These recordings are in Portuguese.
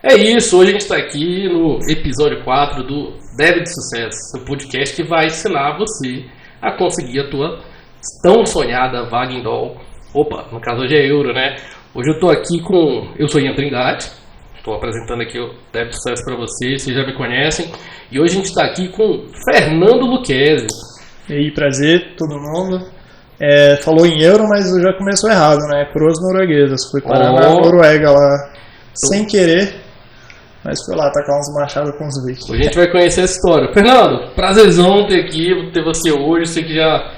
É isso, hoje a gente está aqui no episódio 4 do Dev de Sucesso, seu podcast que vai ensinar você a conseguir a tua tão sonhada vaga em dólar. Opa, no caso hoje é euro, né? Hoje eu tô aqui com... Eu sou Ian Trindade, estou apresentando aqui o Dev de Sucesso para vocês já me conhecem. E hoje a gente está aqui com Fernando Lucchesi. E aí, prazer, todo mundo. Falou em euro, mas já começou errado, né? Coroas norueguesas. Fui parar na Noruega lá, sem querer. Mas foi lá tacar uns machados com os vikings. Hoje a gente vai conhecer essa história. Fernando, prazerzão ter você hoje. Sei que já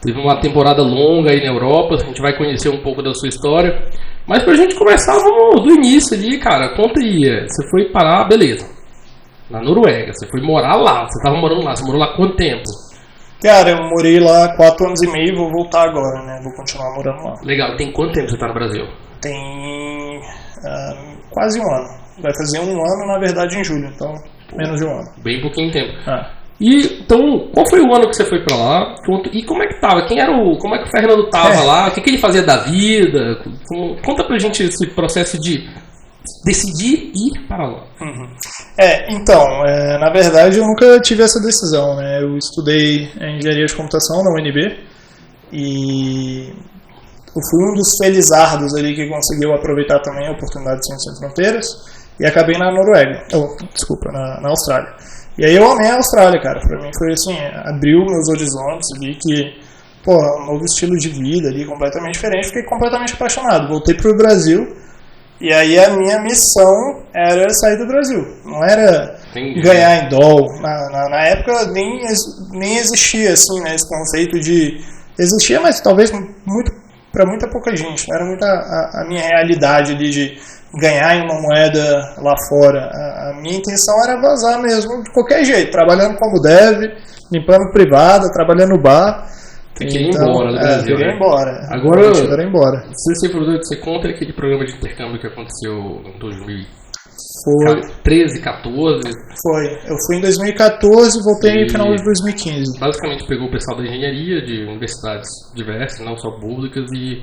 teve uma temporada longa aí na Europa. A gente vai conhecer um pouco da sua história. Mas pra gente começar, vamos do início ali, cara. Conta aí. Você foi parar, beleza, na Noruega. Você foi morar lá. Você tava morando lá. Você morou lá quanto tempo? Cara, eu morei lá 4 anos e meio. Vou voltar agora, né? Vou continuar morando lá. Legal. Tem quanto tempo você tá no Brasil? Tem quase um ano. Vai fazer um ano, na verdade, em julho, então menos de um ano. Bem pouquinho tempo. E, então, qual foi o ano que você foi pra lá? E como é que tava? Como é que o Fernando tava lá? O que ele fazia da vida? Conta pra gente esse processo de decidir ir para lá. Então, na verdade, eu nunca tive essa decisão, né? Eu estudei engenharia de computação na UNB e eu fui um dos felizardos ali que conseguiu aproveitar também a oportunidade de Ciências Sem Fronteiras. E acabei na Noruega, na Austrália. E aí eu amei a Austrália, cara. Pra mim foi assim, abriu meus horizontes, vi que, um novo estilo de vida ali, completamente diferente. Fiquei completamente apaixonado. Voltei pro Brasil, e aí a minha missão era sair do Brasil. Não era ganhar em dólar. Na época nem existia, assim, né, esse conceito de... Existia, mas talvez para muita pouca gente. Não era muito a minha realidade ali de ganhar em uma moeda lá fora. A minha intenção era vazar mesmo, de qualquer jeito, trabalhando como dev, limpando privada, trabalhando no bar. Tem que ir embora do Brasil. Queria ir embora. Agora, embora. Você conta aquele programa de intercâmbio que aconteceu em 2013, 14? Foi. Eu fui em 2014 e voltei no final de 2015. Basicamente pegou o pessoal da engenharia de universidades diversas, não só públicas, e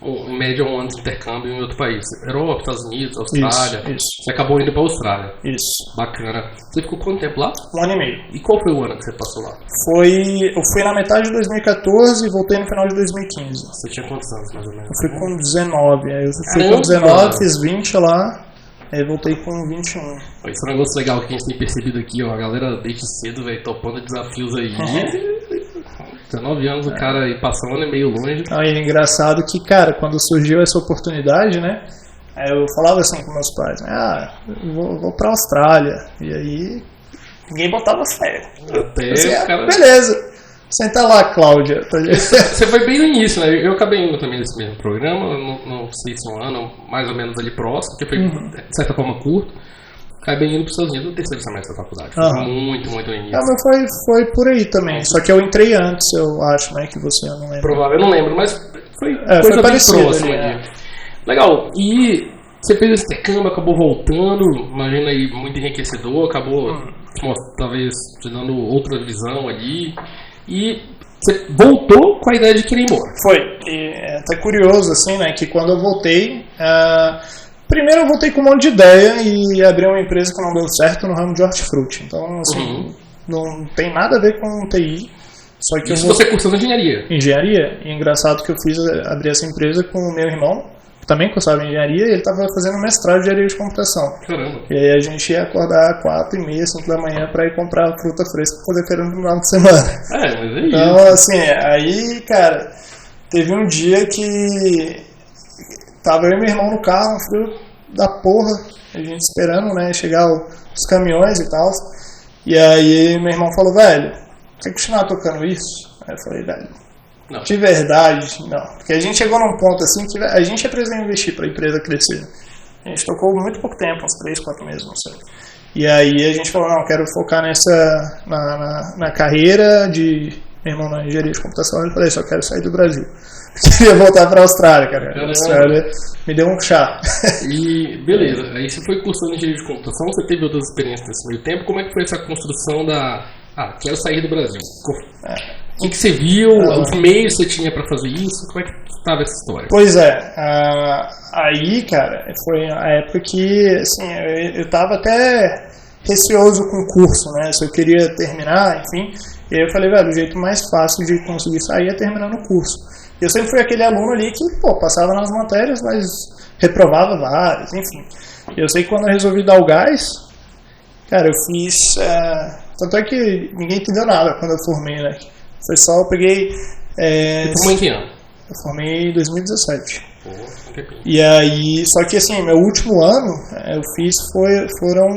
em média um ano de intercâmbio em outro país. Europa, Estados Unidos, Austrália. Isso. Você acabou indo para a Austrália. Isso. Bacana. Você ficou quanto tempo lá? 1 ano e meio. E qual foi o ano que você passou lá? Eu fui na metade de 2014 e voltei no final de 2015. Você tinha quantos anos, mais ou menos? Eu fui com 19. Aí eu fui com 19, fiz 20 lá. Aí voltei com 21. Esse é um negócio legal que a gente tem percebido aqui, ó. A galera desde cedo, velho, topando desafios aí. 19 anos, o cara aí passa um ano e meio longe. E é engraçado que, cara, quando surgiu essa oportunidade, né? Aí eu falava assim com meus pais, né? Vou pra Austrália. E aí, ninguém botava fé. Cara... Beleza. Senta lá, Cláudia. Você foi bem no início, né? Eu acabei indo também nesse mesmo programa, não sei se um ano, mais ou menos ali próximo, que foi de certa forma curto. Acabei indo para os Estados Unidos no terceiro semestre da faculdade. Foi muito no início. Mas foi por aí também. Só que eu entrei antes, eu acho, né? Que você não lembra. Provável, eu não lembro, mas foi coisa bem próxima ali. Legal. E você fez esse intercâmbio, acabou voltando, imagina aí, muito enriquecedor, acabou talvez te dando outra visão ali. E você voltou com a ideia de querer ir embora. Foi. E é até curioso, assim, né? Que quando eu voltei... Primeiro eu voltei com um monte de ideia e abri uma empresa que não deu certo no ramo de hortifruti. Então, assim, não tem nada a ver com TI. Só que isso você cursou engenharia? Engenharia. E engraçado que eu abri essa empresa com o meu irmão, que também cursava engenharia, e ele estava fazendo mestrado de engenharia de computação. Caramba. E aí a gente ia acordar 4h30, 5 da manhã para ir comprar fruta fresca para poder ter no final de semana. Mas é isso. Então, assim, aí, cara, teve um dia que... Tava eu e meu irmão no carro, um frio da porra, a gente esperando, né, chegar os caminhões e tal. E aí meu irmão falou, velho, quer continuar tocando isso? Aí eu falei, velho, não. De verdade, não. Porque a gente chegou num ponto assim que a gente ia precisar investir para a empresa crescer. A gente tocou muito pouco tempo, uns 3, 4 meses, não sei. E aí a gente falou, não, quero focar na carreira de... Meu irmão na engenharia de computação, ele falou, só quero sair do Brasil. Queria voltar para a Austrália, cara. A Austrália me deu um chá. E beleza, aí você foi cursando engenharia de computação, você teve outras experiências nesse meio tempo. Como é que foi essa construção da... quero sair do Brasil? O que você viu? Os meios que você tinha pra fazer isso? Como é que estava essa história? Pois é, aí, cara, foi a época que, assim, eu tava até receoso com o curso, né, se eu queria terminar, enfim, e aí eu falei, velho, o jeito mais fácil de conseguir sair é terminar no curso. Eu sempre fui aquele aluno ali que, passava nas matérias, mas reprovava várias, enfim. Eu sei que quando eu resolvi dar o gás, cara, eu fiz, tanto é que ninguém entendeu nada quando eu formei, né, foi só, eu peguei... Você formou em que ano? Eu formei em 2017. E aí, só que assim, meu último ano, eu fiz, foram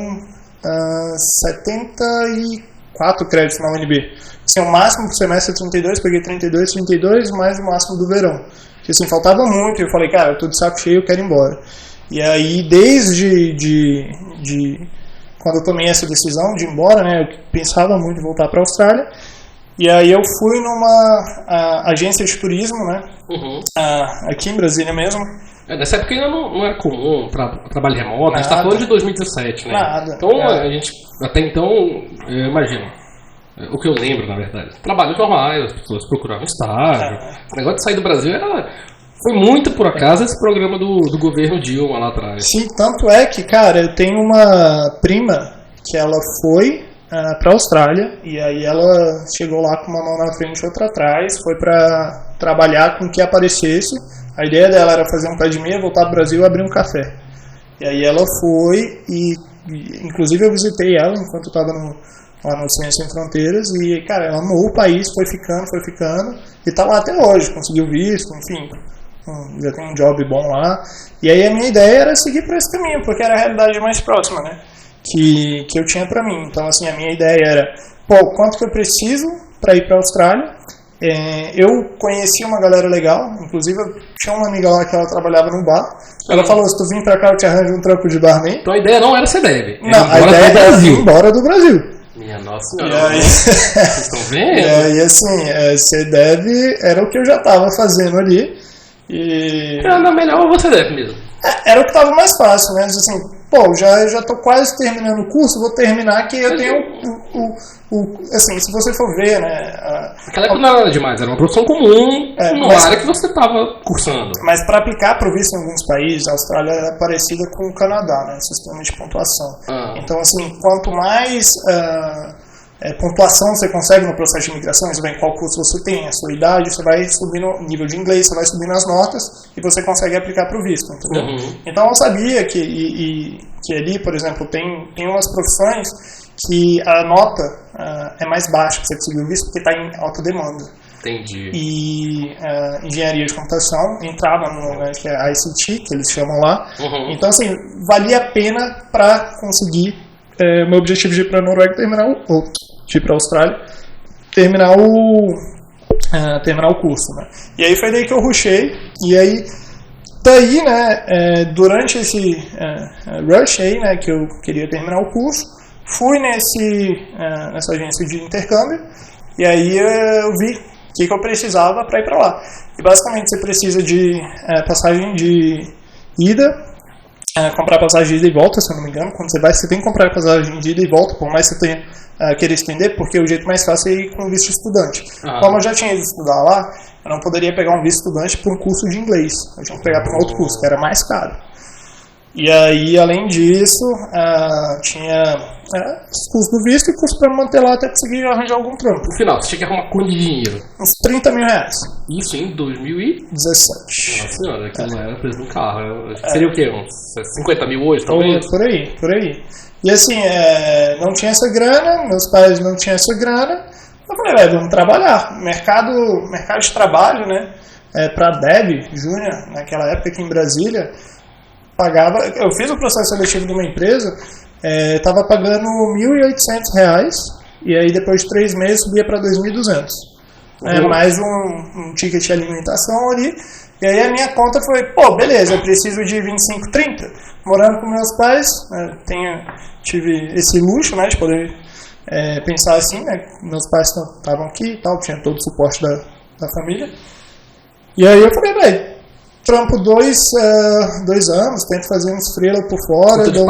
74 créditos na UNB. Assim, o máximo do semestre é 32, peguei 32, mais o máximo do verão. Porque assim, faltava muito, e eu falei, cara, eu tô de saco cheio, eu quero ir embora. E aí, desde quando eu tomei essa decisão de ir embora, né, eu pensava muito em voltar para a Austrália. E aí eu fui numa agência de turismo, né, aqui em Brasília mesmo. Nessa época ainda não era comum trabalho remoto, a gente tá falando de 2017, né? Nada. Então a gente, até então, eu imagino, o que eu lembro, na verdade, trabalhos normais, as pessoas procuravam estágio. O negócio de sair do Brasil foi muito por acaso esse programa do governo Dilma lá atrás. Sim, tanto é que, cara, eu tenho uma prima que ela foi para a Austrália, e aí ela chegou lá com uma mão na frente e outra atrás, foi para trabalhar com o que aparecesse. A ideia dela era fazer um pé de meia, voltar para o Brasil e abrir um café. E aí ela foi, e inclusive eu visitei ela enquanto eu estava lá no Ciência Sem Fronteiras, e cara, ela amou o país, foi ficando, e tá lá até hoje, conseguiu visto, enfim, já tem um job bom lá. E aí a minha ideia era seguir por esse caminho, porque era a realidade mais próxima, né? Que eu tinha pra mim. Então, assim, a minha ideia era, quanto que eu preciso para ir pra Austrália? Eu conheci uma galera legal, inclusive eu tinha uma amiga lá que ela trabalhava num bar. Ela falou, se tu vir pra cá eu te arranjo um trampo de barman. Então a ideia não era ser deve. Não, a ideia era vir embora do Brasil. Minha nossa senhora. Vocês estão vendo? E aí, assim, ser deve era o que eu já tava fazendo ali. E... Não, melhor você deve mesmo. Era o que tava mais fácil, né? Assim, já tô quase terminando o curso, vou terminar que eu tenho assim, se você for ver, né? Aquela época não era nada demais, era uma profissão comum numa área que você estava cursando. Mas para aplicar para o visto em alguns países, a Austrália é parecida com o Canadá, né? Sistema de pontuação. Então, assim, quanto mais pontuação você consegue no processo de imigração, isso vem qual curso você tem, a sua idade, você vai subindo o nível de inglês, você vai subindo as notas e você consegue aplicar para o visto, entendeu? Então eu sabia que ali, por exemplo, tem umas profissões que a nota é mais baixa para você conseguir o visto porque está em alta demanda. Entendi. E engenharia de computação entrava no, né, que é a ICT, que eles chamam lá. Então, assim, valia a pena para conseguir meu objetivo de ir para a Noruega de ir para a Austrália, terminar o curso, né? E aí foi daí que eu rushei, e aí daí, né, durante esse rush aí, né, que eu queria terminar o curso, fui nessa agência de intercâmbio, e aí eu vi o que eu precisava para ir para lá. E basicamente você precisa de passagem de ida, comprar passagem de ida e volta, se eu não me engano. Quando você vai, você tem que comprar passagem de ida e volta, por mais que você tenha querer estender, porque o jeito mais fácil é ir com visto estudante. Como eu já tinha ido estudar lá, eu não poderia pegar um visto estudante por um curso de inglês. Eu tinha que pegar para um outro curso, que era mais caro. E aí, além disso, tinha os custos do visto e custos para me manter lá até conseguir arranjar algum trampo. No final, você tinha que arrumar quanto de dinheiro? Uns 30 mil reais. Isso em 2017. Nossa senhora, aquilo não era preço de um carro. Seria o quê? Uns 50 mil hoje, talvez? Por aí. E assim, não tinha essa grana, meus pais não tinham essa grana. Eu falei, vamos trabalhar. Mercado de trabalho, né? Para Dev Júnior, naquela época aqui em Brasília, pagava. Eu fiz o processo seletivo de uma empresa, estava pagando R$1.800, e aí depois de 3 meses subia para 2.200. Mais um ticket de alimentação ali. E aí a minha conta foi, beleza, eu preciso de 25, 30. Morando com meus pais, tive esse luxo, né, de poder pensar assim, né, meus pais estavam aqui e tal, tinha todo o suporte da família. E aí eu falei, trampo 2 anos, tento fazer uns freela por fora, dou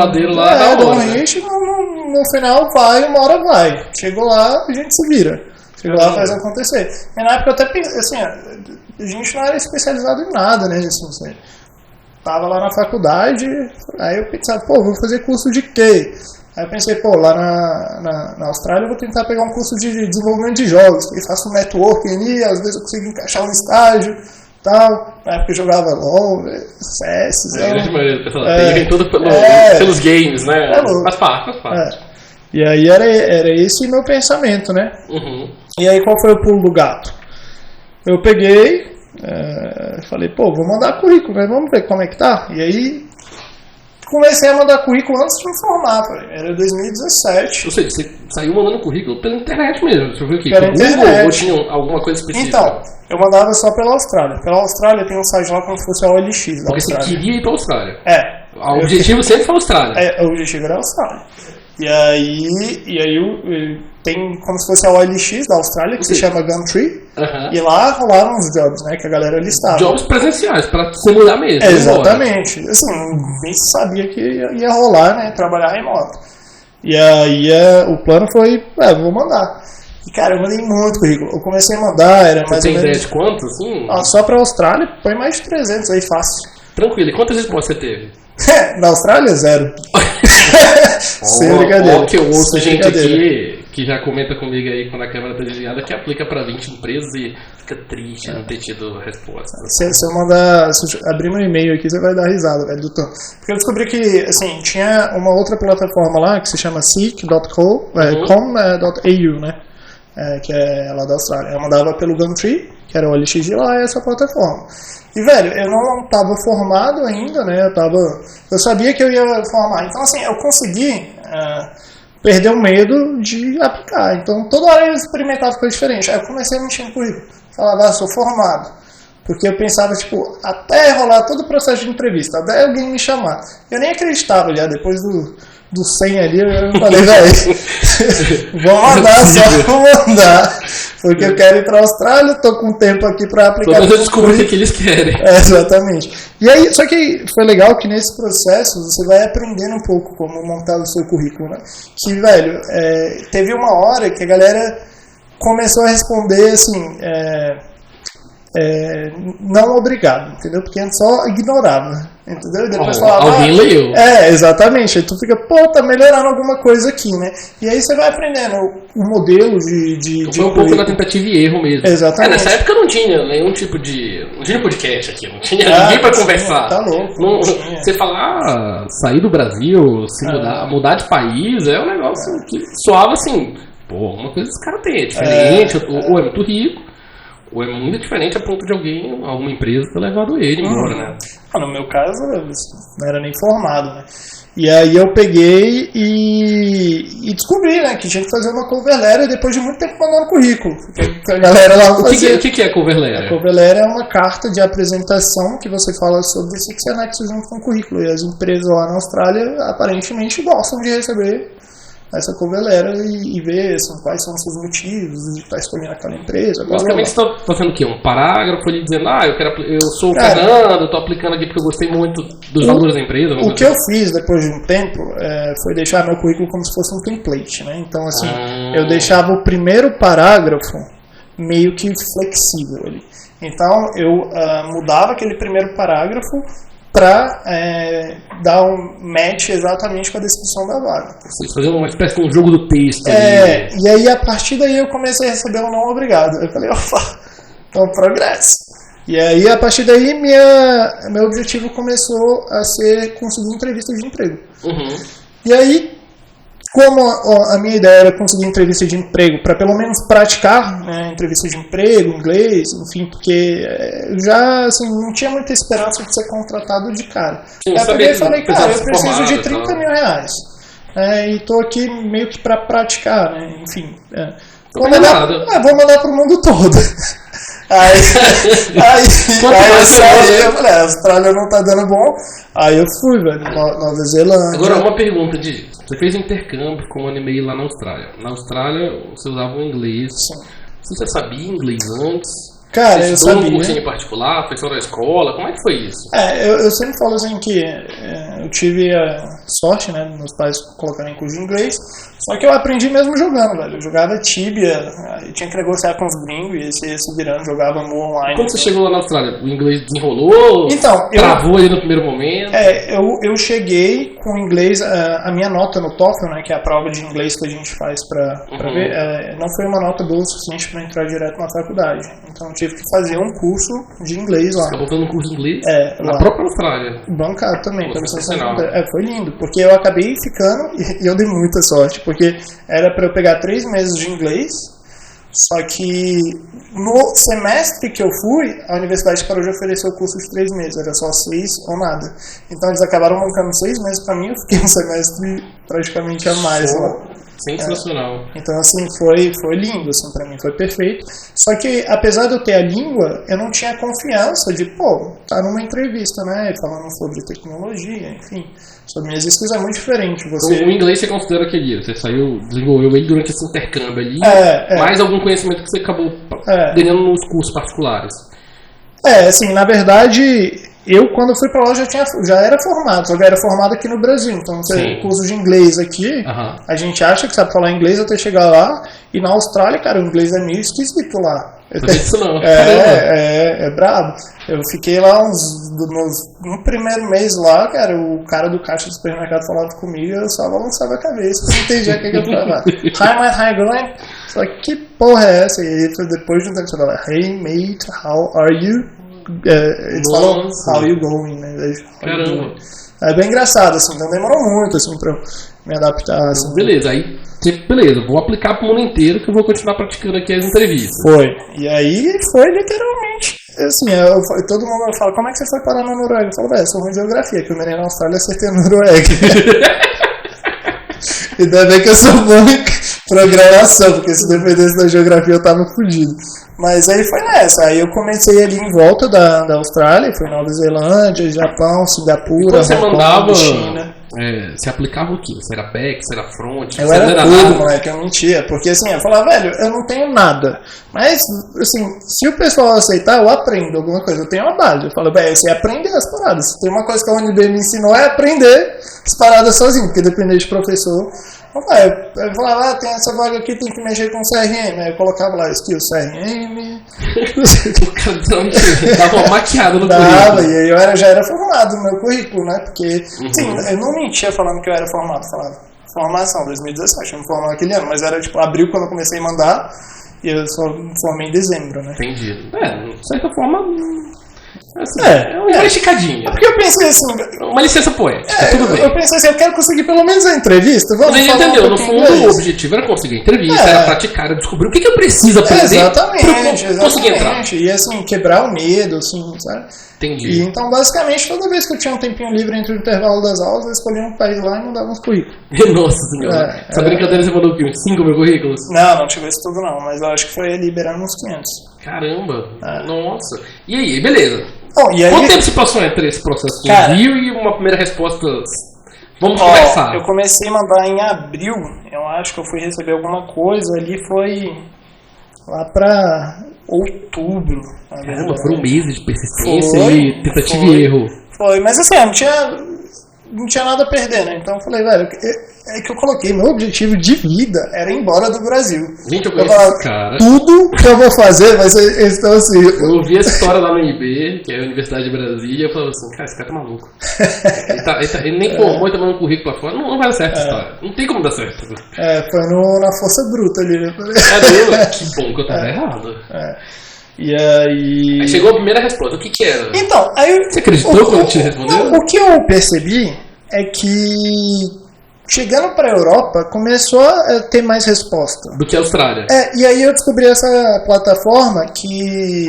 um hit, no final vai, uma hora vai. Chegou lá, a gente se vira. Chega lá e faz acontecer. E na época eu até pensei, assim, a gente não era especializado em nada, né? Assim, tava lá na faculdade, aí eu pensava, pô, vou fazer curso de quê? Aí eu pensei, pô, lá na Austrália eu vou tentar pegar um curso de desenvolvimento de jogos, que faço um networking ali, às vezes eu consigo encaixar um estágio, tal. Na época eu jogava LOL, CS, tem tudo pelos games, né? Faz parte. E aí era esse o meu pensamento, né? Uhum. E aí qual foi o pulo do gato? Eu peguei, falei, pô, vou mandar currículo, né? Vamos ver como é que tá. E aí comecei a mandar currículo antes de me formar, era 2017. Ou seja, você saiu mandando currículo pela internet mesmo, deixa eu ver aqui. Pela internet. Ou tinha alguma coisa específica? Então, eu mandava só pela Austrália. Pela Austrália tem um site lá como se fosse a OLX da Porque Austrália. você queria ir pra Austrália. O objetivo sempre foi a Austrália. O objetivo era a Austrália. E aí tem como se fosse a OLX da Austrália, que se chama Gumtree, e lá rolaram os jobs, né, que a galera listava. Jobs presenciais, pra se mudar mesmo. Exatamente. Assim, nem se sabia que ia rolar, né, trabalhar remoto. E aí o plano foi, vou mandar. E cara, eu mandei muito currículo. Eu comecei a mandar, era mais ou menos... Você tem ideia de quanto, assim? Só pra Austrália, põe mais de 300 aí, fácil. Tranquilo. E quantas respostas você teve? Na Austrália, 0. Sem brincadeira. Que eu ouço gente aqui que já comenta comigo aí quando a câmera tá desligada que aplica pra 20 empresas e fica triste não ter tido resposta. Se eu abrir meu e-mail aqui, você vai dar risada, velho, do tanto. Porque eu descobri que, assim, tinha uma outra plataforma lá que se chama seek.com.au, né? Que é lá da Austrália. Eu mandava pelo Gumtree, que era o OLX de lá, essa plataforma. E, velho, eu não estava formado ainda, né? Eu sabia que eu ia formar. Então, assim, eu consegui perder o medo de aplicar. Então, toda hora eu experimentava coisa diferente. Aí eu comecei a mexer no currículo. Falava, sou formado. Porque eu pensava, tipo, até rolar todo o processo de entrevista, até alguém me chamar. Eu nem acreditava, já depois do 100 ali, eu falei, velho, vou mandar, porque eu quero ir pra Austrália, tô com tempo aqui pra aplicar. Todas as descobertas que eles querem. Exatamente. E aí, só que foi legal que nesse processo você vai aprendendo um pouco como montar o seu currículo, né? Que, velho, teve uma hora que a galera começou a responder assim, não obrigado, entendeu? Porque antes só ignorava, entendeu? E depois falava, alguém leu. Exatamente. Aí tu fica, tá melhorando alguma coisa aqui, né? E aí você vai aprendendo o modelo de foi um pouco na tentativa e erro mesmo. Exatamente. Nessa época não tinha nenhum tipo de... Não tinha podcast aqui, não tinha ninguém pra conversar. Tá louco. Não você falar, sair do Brasil, se mudar de país, é um negócio que soava assim, uma coisa que esse cara tem, é diferente, ou é muito rico, ou é muito diferente a ponto de alguma empresa ter levado ele embora, né? No meu caso, eu não era nem formado, né? E aí eu peguei e descobri, né, que tinha que fazer uma cover letter depois de muito tempo mandando currículo. Porque a galera lá fazia... O que é cover letter? A cover letter é uma carta de apresentação que você fala sobre isso que você anexa junto com o currículo. E as empresas lá na Austrália aparentemente gostam de receber essa cover letter e ver assim, quais são os seus motivos de estar escolhendo aquela empresa. Basicamente você está fazendo o quê? Um parágrafo ali dizendo, eu sou o Fernando, estou aplicando aqui porque eu gostei muito dos valores da empresa. O que eu fiz depois de um tempo foi deixar meu currículo como se fosse um template, né? Então assim, eu deixava o primeiro parágrafo meio que flexível ali. Então eu mudava aquele primeiro parágrafo para dar um match exatamente com a descrição da vaga. Vocês faziam uma espécie de um jogo do texto. E aí, a partir daí, eu comecei a receber um não obrigado. Eu falei, então progresso. E aí, a partir daí, meu objetivo começou a ser conseguir entrevista de emprego. E aí, como a minha ideia era conseguir entrevista de emprego para pelo menos praticar, né, entrevista de emprego, inglês, enfim, porque já assim, não tinha muita esperança de ser contratado de cara. Aí eu peguei e falei, cara, eu preciso de 30 mil reais. E tô aqui meio que para praticar, né, enfim. Vou mandar pro mundo todo. Aí eu falei, a Austrália não tá dando bom. Aí eu fui, velho, Nova Zelândia. Agora, uma pergunta, Didi. Você fez intercâmbio com um ano e meio lá na Austrália. Na Austrália, você usava o inglês. Sim. Você sabia inglês antes? Cara, você eu sabia. um cursinho particular? Fez na escola? Como é que foi isso? Eu sempre falo assim que eu tive sorte, né, meus pais colocaram em curso de inglês, só que eu aprendi mesmo jogando, velho. Eu jogava Tibia, eu tinha que negociar com os gringos e esse ia se virando, jogava Mu online. Quando você chegou lá na Austrália, o inglês desenrolou? Então, travou ali no primeiro momento? Eu cheguei com o inglês, a minha nota no TOEFL, né, que é a prova de inglês que a gente faz pra ver, não foi uma nota boa o suficiente para entrar direto na faculdade. Então eu tive que fazer um curso de inglês lá. Você acabou fazendo um curso de inglês? Na própria Austrália? Bancado também. Foi lindo, porque eu acabei ficando, e eu dei muita sorte, porque era para eu pegar 3 meses de inglês, só que no semestre que eu fui, a universidade parou de oferecer o curso de 3 meses, era só 6 ou nada. Então eles acabaram bancando 6 meses para mim, eu fiquei um semestre praticamente a mais lá. Sensacional. Então, assim, foi lindo, assim, pra mim, foi perfeito. Só que, apesar de eu ter a língua, eu não tinha confiança de, tá numa entrevista, né, falando sobre tecnologia, enfim, sobre minhas skills é muito diferente. Então, o inglês você considera que você desenvolveu ele durante esse intercâmbio ali, mais algum conhecimento que você acabou ganhando nos cursos particulares? Assim, na verdade, eu quando fui pra lá já era formado, só que era formado aqui no Brasil. Então, curso de inglês aqui, a gente acha que sabe falar inglês até chegar lá, e na Austrália, cara, o inglês é meio esquisito lá. Isso não. É brabo. Eu fiquei lá no primeiro mês lá, cara, o cara do caixa do supermercado falava comigo, eu só balançava a cabeça, não entendia o que eu falava. Hi, going? Só que porra é essa? E aí, depois de um tempo, você fala, hey mate, how are you? Eles falam, how you going, né? Caramba. É bem engraçado, assim, então demorou muito, assim, pra eu me adaptar, assim. Beleza, vou aplicar pro mundo inteiro que eu vou continuar praticando aqui as entrevistas. Foi, e aí foi literalmente, assim, todo mundo fala, como é que você foi parar na Noruega? Eu falo, eu sou ruim de geografia, que eu mirei na Austrália e acertei na Noruega. Ainda bem que eu sou bom em programação, porque se dependesse da geografia eu tava fodido. Mas aí foi nessa, aí eu comecei ali em volta da Austrália, foi Nova Zelândia, Japão, Singapura, Hong Kong, China. Você aplicava o quê? Você era back, você era front? Eu era tudo, moleque, eu mentia, porque assim, eu falava, velho, eu não tenho nada, mas assim, se o pessoal aceitar, eu aprendo alguma coisa, eu tenho uma base, eu falo, velho, você aprende as paradas, se tem uma coisa que a UNB me ensinou é aprender as paradas sozinho, porque depender de professor. Eu falava, tem essa vaga aqui, tem que mexer com CRM. Aí eu colocava lá, skill CRM. Dava uma maquiada no currículo. E aí eu já era formado no meu currículo, né? Porque, sim, eu não mentia falando que eu era formado. Falava, formação, 2017, eu me formava aquele ano. Mas era tipo abril quando eu comecei a mandar. E eu só me formei em dezembro, né? Entendi. De certa forma... uma esticadinha. Porque eu pensei assim... Uma licença poética, tudo bem. Eu pensei assim, eu quero conseguir pelo menos a entrevista. Mas aí entendeu, no fundo o objetivo era conseguir a entrevista, era praticar, era descobrir o que eu preciso aprender pra conseguir entrar. E assim, quebrar o medo, assim, sabe? Entendi. E então, basicamente, toda vez que eu tinha um tempinho livre entre o intervalo das aulas, eu escolhia um país lá e mandava uns currículos. Nossa senhora. Essa brincadeira você mandou o quê? 5 mil currículos? Não tive isso tudo não, mas eu acho que foi liberando uns 500. Caramba, nossa. E aí, beleza. E aí, quanto tempo se passou entre esse processo de envio e uma primeira resposta? Vamos conversar. Eu comecei a mandar em abril, eu acho que eu fui receber alguma coisa ali, foi lá pra outubro. Caramba, foram meses de persistência e tentativa e erro. Foi, mas assim, não tinha nada a perder, né? Então eu falei, velho, é que eu coloquei, meu objetivo de vida era ir embora do Brasil. Gente, eu conheço esse cara. Tudo que eu vou fazer vai ser, então assim... Eu ouvi essa história lá no IB, que é a Universidade de Brasília, e eu falava assim, cara, esse cara tá maluco. Ele nem formou e tá mandando um currículo pra fora, não vai dar certo essa história. Não tem como dar certo. Foi na força bruta ali, né? Que bom que eu tava errado. E aí chegou a primeira resposta, o que era? Então, aí... Você acreditou quando eu te respondeu? O que eu percebi é que chegando para a Europa começou a ter mais resposta do que a Austrália. E aí eu descobri essa plataforma que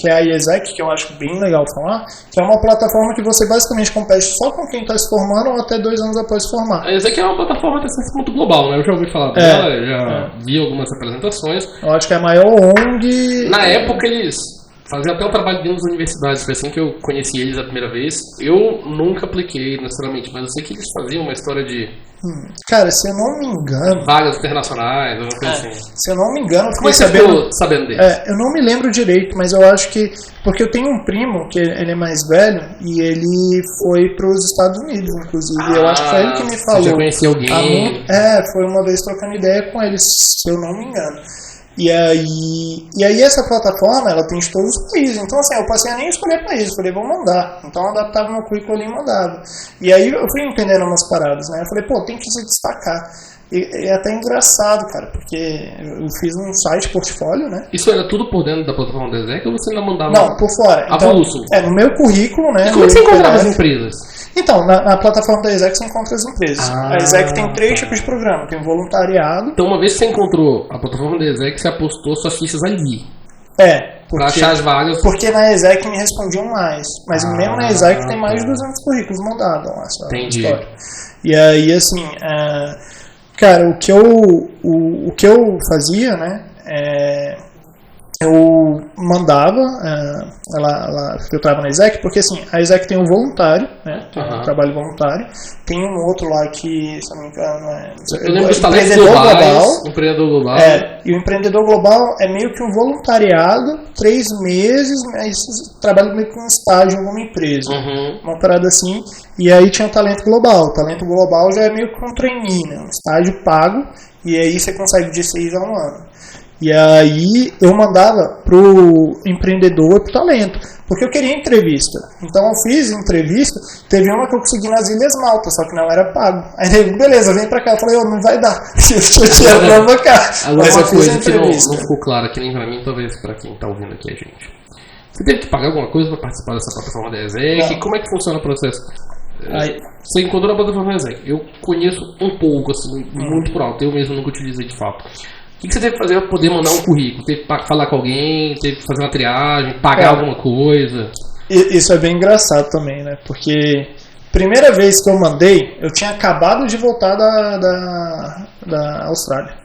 é a IESEC, que eu acho bem legal falar, que é uma plataforma que você basicamente compete só com quem está se formando ou até 2 anos após se formar. A IESEC é uma plataforma até certo ponto global, né? Eu já ouvi falar dela, já vi algumas apresentações. Eu acho que é a maior ONG... Na época eles fazia até um trabalho dentro das universidades, foi assim que eu conheci eles a primeira vez. Eu nunca apliquei necessariamente, mas eu sei que eles faziam uma história de... Cara, se eu não me engano... vagas internacionais, alguma coisa assim. Se eu não me engano... Como é que você ficou sabendo deles? Eu não me lembro direito, mas eu acho que... Porque eu tenho um primo, que ele é mais velho, e ele foi para os Estados Unidos, inclusive. Eu acho que foi ele que me falou. Você já conhecia alguém? Foi uma vez trocando ideia com ele, se eu não me engano. E aí essa plataforma, ela tem de todos os países. Então, assim, eu passei a nem escolher país. Falei, vou mandar. Então, eu adaptava meu currículo ali e mandava. E aí, eu fui entendendo umas paradas, né? Eu falei, pô, tem que se destacar. E é até engraçado, cara, porque eu fiz um site portfólio, né? Isso era tudo por dentro da plataforma da ESEC ou você ainda mandava? Não, por fora. Então, no meu currículo, né? E como é que você encontrava as empresas? Então, na plataforma da ESEC você encontra as empresas. A ESEC tem 3 tipos de programa. Tem voluntariado. Então, uma vez que você encontrou a plataforma da ESEC, você apostou suas fichas ali. Pra achar as vagas. Porque na ESEC me respondiam mais. Mas mesmo na ESEC tem mais de 200 currículos mandados. Entendi. História. E aí, assim, cara, o que eu fazia, né, eu mandava, ela filtrava na ESEC, porque assim, a ESEC tem um voluntário, né, tem um trabalho voluntário, tem um outro lá que, se não me engano, eu lembro dos talentos globais, empreendedor global. E o empreendedor global é meio que um voluntariado, 3 meses, mas trabalha meio que um estágio em alguma empresa, uma parada assim, e aí tinha o talento global. O talento global já é meio que um trainee, né, um estágio pago, e aí você consegue de 6 a 1 ano. E aí eu mandava pro empreendedor e pro talento, porque eu queria entrevista. Então eu fiz entrevista, teve uma que eu consegui nas Ilhas Malta, só que não era pago. Aí ele, beleza, vem pra cá. Eu falei, não vai dar, eu tinha pra bancar. Agora uma coisa que não ficou clara, que nem pra mim, talvez pra quem tá ouvindo aqui a gente. Você teve que pagar alguma coisa pra participar dessa plataforma da ESEC? Como é que funciona o processo? Você encontrou a plataforma da ESEC. Eu conheço um pouco, assim, muito por alto, eu mesmo nunca utilizei de fato. O que você teve que fazer para poder mandar um currículo? Teve que falar com alguém? Teve que fazer uma triagem? Pagar alguma coisa? Isso é bem engraçado também, né? Porque primeira vez que eu mandei, eu tinha acabado de voltar da Austrália.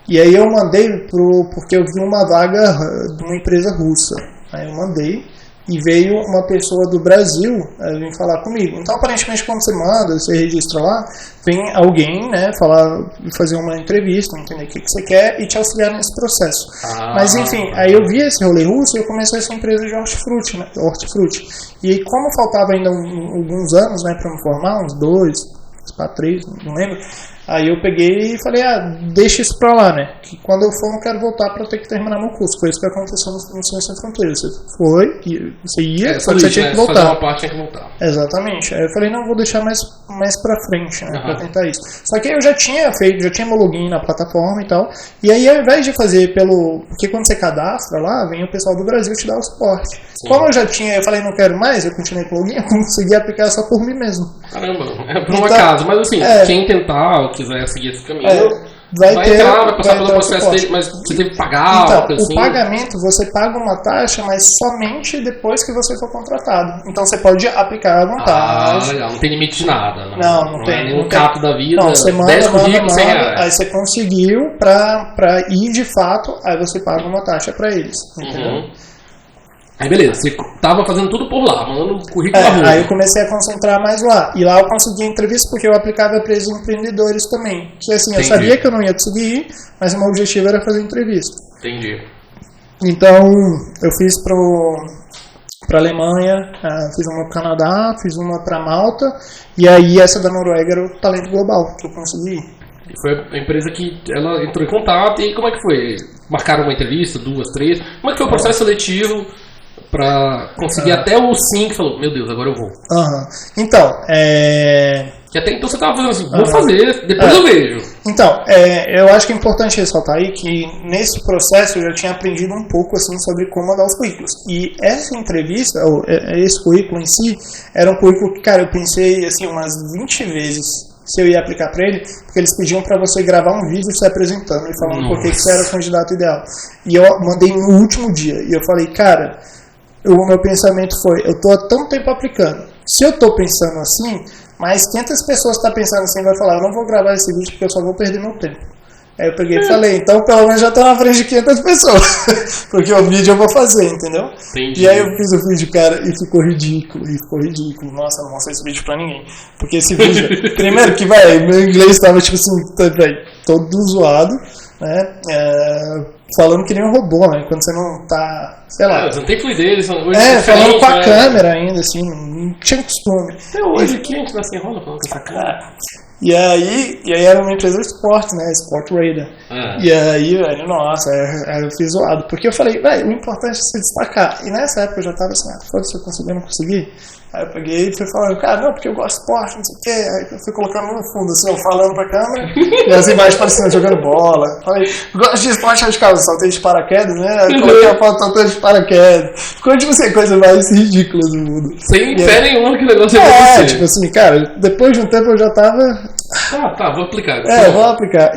E aí eu mandei porque eu vi uma vaga de uma empresa russa. Aí eu mandei. E veio uma pessoa do Brasil vir falar comigo. Então, aparentemente, quando você manda, você registra lá, vem alguém, né, fazer uma entrevista, entender o que você quer e te auxiliar nesse processo. Mas, enfim, aí eu vi esse rolê russo e eu comecei essa empresa de hortifruti, né, E aí, como faltava ainda alguns anos, né, para me formar, uns 2 para 3, não lembro. Aí eu peguei e falei, deixa isso pra lá, né? Que quando eu for, eu não quero voltar pra ter que terminar meu curso. Foi isso que aconteceu no Ciência Sem Fronteiras. Você ia, só que você tinha que voltar. Fazer uma parte, tinha que voltar. Exatamente. Aí eu falei, não, vou deixar mais pra frente, né? Pra tentar isso. Só que eu já tinha meu login na plataforma e tal. E aí, ao invés de fazer porque quando você cadastra lá, vem o pessoal do Brasil te dar o suporte. Sim. Como eu já tinha, eu falei, não quero mais, eu continuei com o login, eu consegui aplicar só por mim mesmo. Caramba, por um acaso. Mas assim, quem tentar ou quiser seguir esse caminho, vai passar pelo processo dele, mas você teve que pagar. Então, o pagamento, você paga uma taxa, mas somente depois que você for contratado. Então você pode aplicar à vontade. Legal, não tem limite de nada. Né? Não tem. Nenhum capo da vida. Não, você manda, aí você conseguiu pra ir de fato, aí você paga uma taxa pra eles. Entendeu? Aí beleza, você tava fazendo tudo por lá, mandando currículo aí eu comecei a concentrar mais lá. E lá eu consegui entrevista porque eu aplicava para esses empreendedores também. Que assim, eu sabia que eu não ia conseguir ir, mas o meu objetivo era fazer entrevista. Entendi. Então, eu fiz pra Alemanha, fiz uma pro Canadá, fiz uma pra Malta, e aí essa da Noruega era o Talento Global, que eu consegui ir. Foi a empresa que ela entrou em contato, e como é que foi? Marcaram uma entrevista, 2, 3? Como é que foi o processo seletivo pra conseguir até o sim que falou, meu Deus, agora eu vou? Então, que até então você tava fazendo assim, vou fazer, depois eu vejo. Então, eu acho que é importante ressaltar aí que nesse processo eu já tinha aprendido um pouco assim sobre como mandar os currículos. E essa entrevista, esse currículo em si, era um currículo que, cara, eu pensei assim umas 20 vezes se eu ia aplicar para ele, porque eles pediam para você gravar um vídeo se apresentando e falando por que você era o candidato ideal. E eu mandei no último dia, e eu falei, cara, o meu pensamento foi, eu tô há tanto tempo aplicando, se eu tô pensando assim, mais 500 pessoas estão pensando assim, vai falar, eu não vou gravar esse vídeo porque eu só vou perder meu tempo. Aí eu peguei e falei, então pelo menos já tô na frente de 500 pessoas. Porque o vídeo eu vou fazer, entendeu? Entendi. E aí eu fiz o vídeo, cara, e ficou ridículo. Nossa, não mostrei esse vídeo pra ninguém. Porque esse vídeo, primeiro que, meu inglês tava, tipo assim, todo zoado, né? Falando que nem um robô, né? Quando você não tá, sei lá. Você não tem fluidez. Falando com a câmera ainda, assim, não tinha costume. Até hoje aqui a gente vai se enrola falando com essa cara. E aí era uma empresa de esporte, né? Sport Radar. E aí, velho, nossa, aí eu fiz zoado. Porque eu falei, velho, o importante é se destacar. E nessa época eu já tava assim, foda-se, eu consegui, não consegui. Aí eu peguei e fui falando, cara, não, porque eu gosto de esporte, não sei o quê. Aí eu fui colocando no fundo, assim, eu falando pra câmera, e as imagens parecendo jogando bola. Falei, gosto de esporte radical, saltei de paraquedas, né? Aí coloquei a foto saltando de paraquedas. Ficou, tipo assim, a coisa mais ridícula do mundo. Sem fé nenhuma que o negócio ia acontecer. Tipo assim, cara, depois de um tempo eu já tava... vou aplicar. Vou aplicar.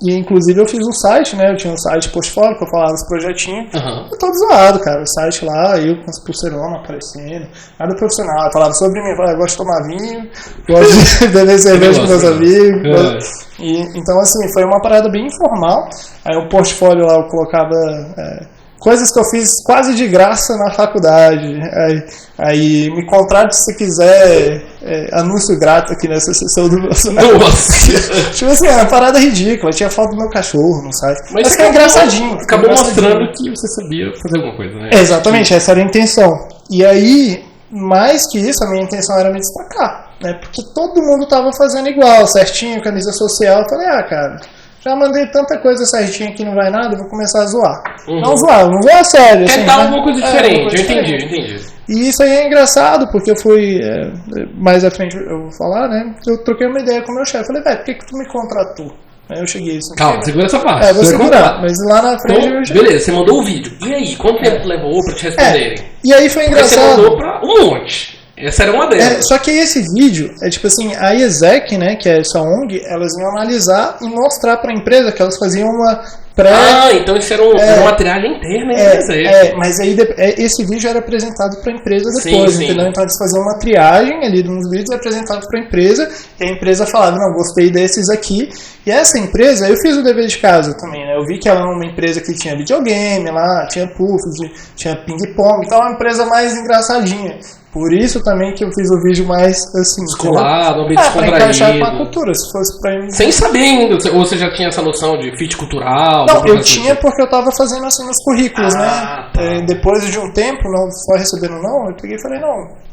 E inclusive eu fiz um site, né? Eu tinha um site portfólio que eu falava dos projetinhos. Eu todo zoado, cara. O site lá, eu com as pulseironas aparecendo. Nada profissional. Eu falava sobre mim, eu gosto de tomar vinho, gosto de beber cerveja com meus amigos. Então, assim, foi uma parada bem informal. Aí o portfólio lá eu colocava coisas que eu fiz quase de graça na faculdade. Aí me contrate se quiser anúncio grátis aqui nessa sessão do Bolsonaro. Nossa! Tipo assim, uma parada ridícula. Tinha foto do meu cachorro no site. Mas que é engraçadinho. Acabou mostrando que você sabia fazer alguma coisa, né? Exatamente, essa era a intenção. E aí, mais que isso, a minha intenção era me destacar. Né? Porque todo mundo tava fazendo igual, certinho, camisa social. Eu falei, cara... Já mandei tanta coisa certinha que não vai nada, vou começar a zoar. Não zoar a sério. Tentar alguma coisa diferente, eu entendi. E isso aí é engraçado, porque eu fui, mais à frente eu vou falar, né? Eu troquei uma ideia com o meu chefe. Falei, velho, por que tu me contratou? Aí eu cheguei assim. Calma, segura essa parte. Vou segurar, mas lá na frente então, eu já... Beleza, você mandou o vídeo. E aí, quanto tempo levou pra te responderem? E aí foi engraçado. Porque você mandou pra um monte. Essa era uma delas. Só que esse vídeo, tipo assim, a ESEC, né, que é essa ONG, elas iam analisar e mostrar para a empresa que elas faziam uma então isso era uma triagem interna, mas aí esse vídeo era apresentado para a empresa depois, entendeu? Então eles faziam uma triagem ali de uns vídeos apresentados para a empresa, e a empresa falava, não, gostei desses aqui. E essa empresa, eu fiz o dever de casa também, né? Eu vi que ela era uma empresa que tinha videogame lá, tinha puff, tinha ping-pong, então uma empresa mais engraçadinha. Por isso também que eu fiz o vídeo mais assim... Descolado, bem descontraído. Pra encaixar com a cultura, se fosse pra mim... Sem saber ainda, ou você já tinha essa noção de fit cultural? Não, eu tinha porque eu tava fazendo assim nos currículos, né? Tá. Depois de um tempo, não foi recebendo não, eu peguei e falei, não...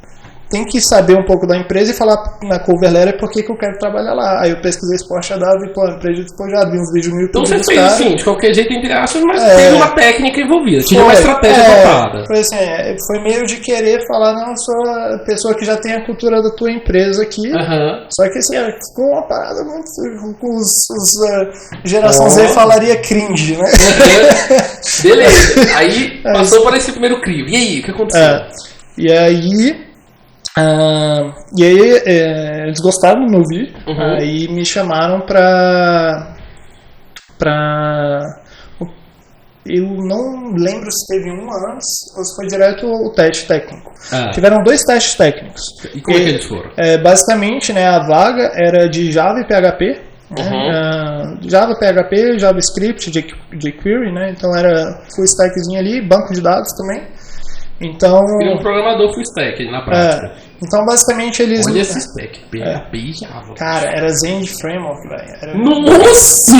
Tem que saber um pouco da empresa e falar na cover letter por que eu quero trabalhar lá. Aí eu pesquisei esporte já dava e, empresa de esporte já vi uns vídeos no YouTube. Então você fez assim, de qualquer jeito, entre aspas, mas teve uma técnica envolvida, tinha uma estratégia voltada. Foi assim, foi meio de querer falar, não, eu sou a pessoa que já tem a cultura da tua empresa aqui. Só que assim, ficou uma parada muito... Com geração Z falaria cringe, né? Beleza, aí passou para esse primeiro crivo. E aí, o que aconteceu? E aí eles gostaram do meu vídeo, aí me chamaram pra eu não lembro se teve um antes ou se foi direto o teste técnico. Tiveram 2 testes técnicos. E como é que eles foram? Basicamente, né, a vaga era de Java e PHP. Java, PHP, JavaScript, jQuery, né? Então era full stackzinho ali, banco de dados também. Então... E um programador full stack na prática. Então basicamente eles... Olha esse stack, PHP e Java. Cara, era Zend Framework, velho. Nossa!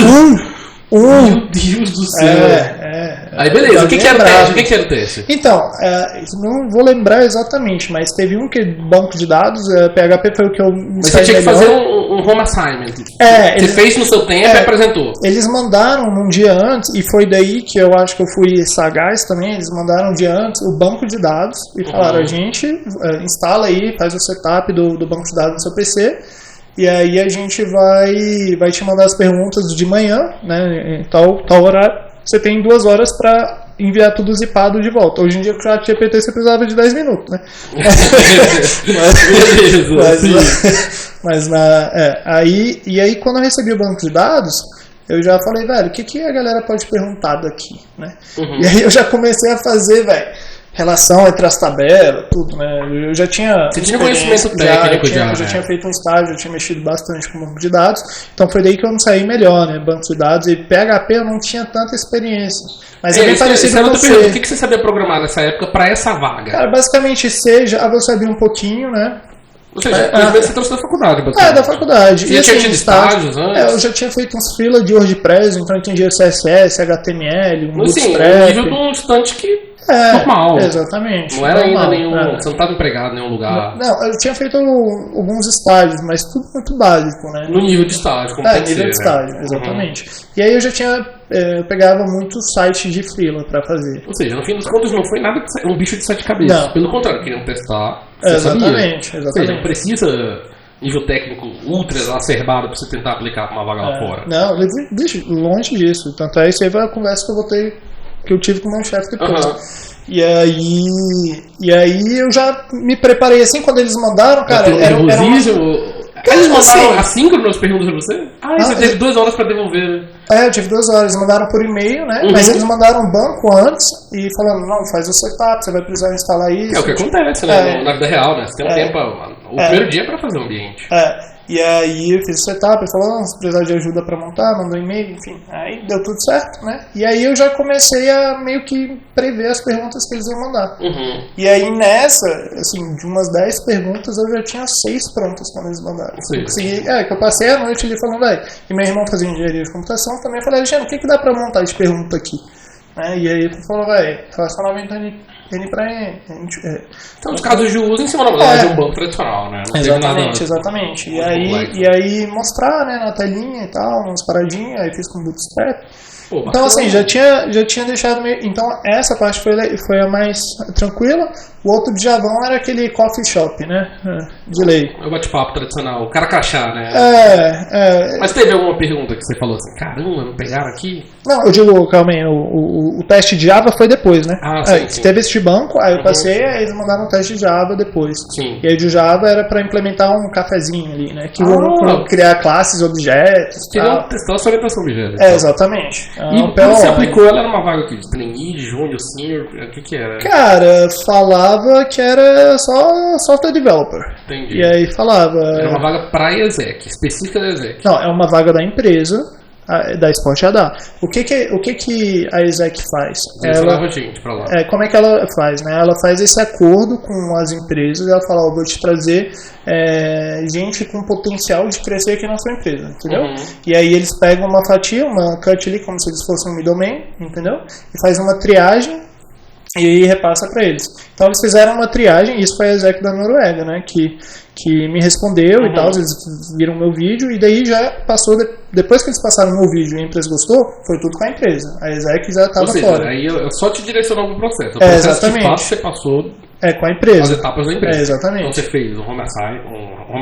Meu Deus do céu! Aí beleza, o que era o teste? Então, não vou lembrar exatamente, mas teve um que banco de dados, PHP foi o que eu me Mas você tinha que fazer um home assignment. Você fez no seu tempo e apresentou. Eles mandaram um dia antes, e foi daí que eu acho que eu fui sagaz também, eles mandaram um dia antes o banco de dados e falaram, a gente instala aí, faz o setup do banco de dados no seu PC, e aí a gente vai te mandar as perguntas de manhã, né, em tal horário. Você tem 2 horas para enviar tudo zipado de volta. Hoje em dia, com o ChatGPT, você precisava de 10 minutos, né? Aí, quando eu recebi o banco de dados, eu já falei, velho, o que a galera pode perguntar daqui, né? E aí eu já comecei a fazer, velho, relação entre as tabelas, tudo, né? Eu já tinha... Você tinha conhecimento técnico já, eu já tinha feito um estágio, eu tinha mexido bastante com banco de dados, então foi daí que eu me saí melhor, né? Banco de dados e PHP eu não tinha tanta experiência. Mas é bem parecido com você. O que você sabia programar nessa época para essa vaga? Cara, basicamente C, Java eu sabia um pouquinho, né? Ou seja, você trouxe da faculdade, basicamente. Da faculdade. Você já tinha tido estágios antes? Eu já tinha feito uns freela de WordPress, então eu entendia CSS, HTML, Bootstrap. Nível de um estudante que... normal. Exatamente. Não era ainda nenhum... Você não estava empregado em nenhum lugar. Não, eu tinha feito alguns estágios, mas tudo muito básico, né? No nível de estágio, como tem que ser. nível de estágio, exatamente. E aí eu já tinha... eu pegava muito site de freela para fazer. Ou seja, no fim dos contos não foi nada um bicho de 7 cabeças. Não. Pelo contrário, queriam testar. Exatamente. Ou seja, não precisa nível técnico ultra exacerbado para você tentar aplicar para uma vaga lá fora. Não, longe disso. Tanto é, isso aí foi a conversa que eu tive com o meu chefe depois. E aí eu já me preparei assim, quando eles mandaram, cara... Eles mandaram assíncrono as perguntas pra você? Você teve 2 horas pra devolver. Eu tive 2 horas, eles mandaram por e-mail, né? Mas eles mandaram um banco antes e falando, não, faz o setup, você vai precisar instalar isso. É o que acontece, né? Na vida real, né? Você tem um tempo, o primeiro dia é pra fazer o ambiente. E aí eu fiz o setup, ele falou, se precisar de ajuda pra montar, mandou um e-mail, enfim. Aí deu tudo certo, né? E aí eu já comecei a meio que prever as perguntas que eles iam mandar. E aí nessa, assim, de umas 10 perguntas eu já tinha 6 prontas quando eles mandaram. Que eu passei a noite ali falando, e meu irmão fazia engenharia de computação também, eu falei, Alexandre, o que dá pra montar de pergunta aqui? E aí ele falou, relacionamento N pra N. Então, os casos de uso em cima de um banco tradicional, né? Exatamente. E aí mostrar, né, na telinha e tal, umas paradinhas, aí fiz com Bootstrap. Então, assim, já tinha deixado meio... Então, essa parte foi a mais tranquila. O outro de Javão era aquele coffee shop, né? De lei. É o bate-papo tradicional, o cara crachá, né? Mas teve alguma pergunta que você falou assim, caramba, não pegaram aqui? Não, eu digo, calma aí, o teste de Java foi depois, né? Sim. Teve esse de banco, aí eu passei, aí eles mandaram um teste de Java depois. Sim. E aí de Java era pra implementar um cafezinho ali, né? Que vão criar classes, objetos. Queriam testar a sua orientação objeto. Exatamente. E quando você aplicou, ela era uma vaga aqui de trainee, de júnior, senior, o que era? Cara, falava que era só software developer. Entendi. E aí falava... Era uma vaga para exec, específica da exec. Não, é uma vaga da empresa, da Sport ADA. O que a exec faz? Ela gente pra lá. Como é que ela faz? Né? Ela faz esse acordo com as empresas, ela fala, vou te trazer gente com potencial de crescer aqui na sua empresa, entendeu? E aí eles pegam uma fatia, uma cut ali, como se eles fossem um middleman, entendeu? E faz uma triagem e aí repassa para eles. Então eles fizeram uma triagem, isso foi a exec da Noruega, né? Que me respondeu e tal, eles viram meu vídeo e daí já passou, depois que eles passaram meu vídeo e a empresa gostou, foi tudo com a empresa. A exec já estava fora. Aí eu só te direcionou pro processo. O processo exatamente. De fato você passou com a empresa. As etapas da empresa. Exatamente. Então você fez um home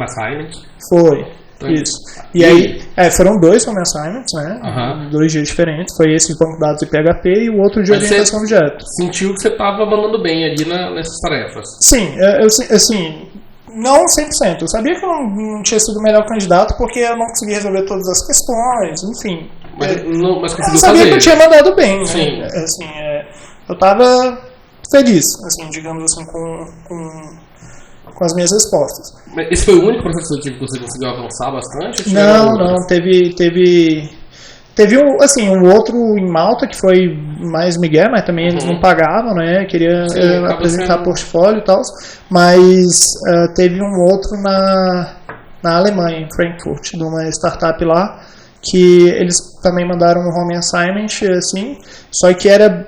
assignment. Foi. Isso. E aí, foram 2 home assignments, né? 2 dias diferentes. Foi esse de banco de dados e PHP e o outro de orientação de objetos. Sentiu que você estava mandando bem ali nessas tarefas? Sim, assim, não 100%. Eu sabia que eu não tinha sido o melhor candidato porque eu não conseguia resolver todas as questões, enfim. Mas conseguiu fazer. Eu sabia que eu tinha mandado bem, Sim. Né? Assim, eu estava feliz, assim, digamos assim, com as minhas respostas. Mas esse foi o único processo seletivo que você conseguiu avançar bastante? Não, teve um outro em Malta que foi mais migué, mas também eles não pagavam, né? Queria apresentar portfólio e tal, mas teve um outro na Alemanha, em Frankfurt, de uma startup lá, que eles também mandaram um home assignment, assim, só que era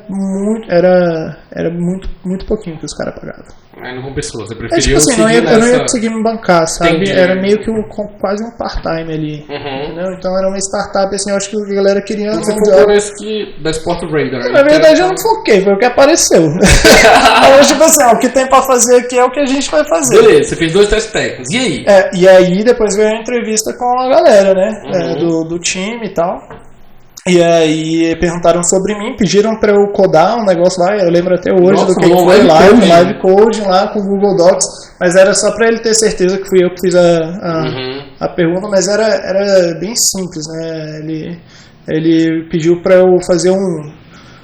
muito pouquinho que os caras pagavam. Aí não compensou, você preferiu assim, eu não ia conseguir me bancar, sabe? Entendi. Era meio que quase um part-time ali, entendeu? Então era uma startup, assim, eu acho que a galera queria... Você focou nesse da Sport Radar. Na verdade eu não foquei, foi o que apareceu. Então, tipo assim, o que tem pra fazer aqui é o que a gente vai fazer. Beleza, você fez 2 testes técnicos, e aí? E aí depois veio a entrevista com a galera, né? Do time e tal. E aí perguntaram sobre mim, pediram pra eu codar um negócio lá, eu lembro até hoje do que foi, live coding lá com o Google Docs, mas era só pra ele ter certeza que fui eu que fiz a pergunta, mas era bem simples, né? Ele pediu pra eu fazer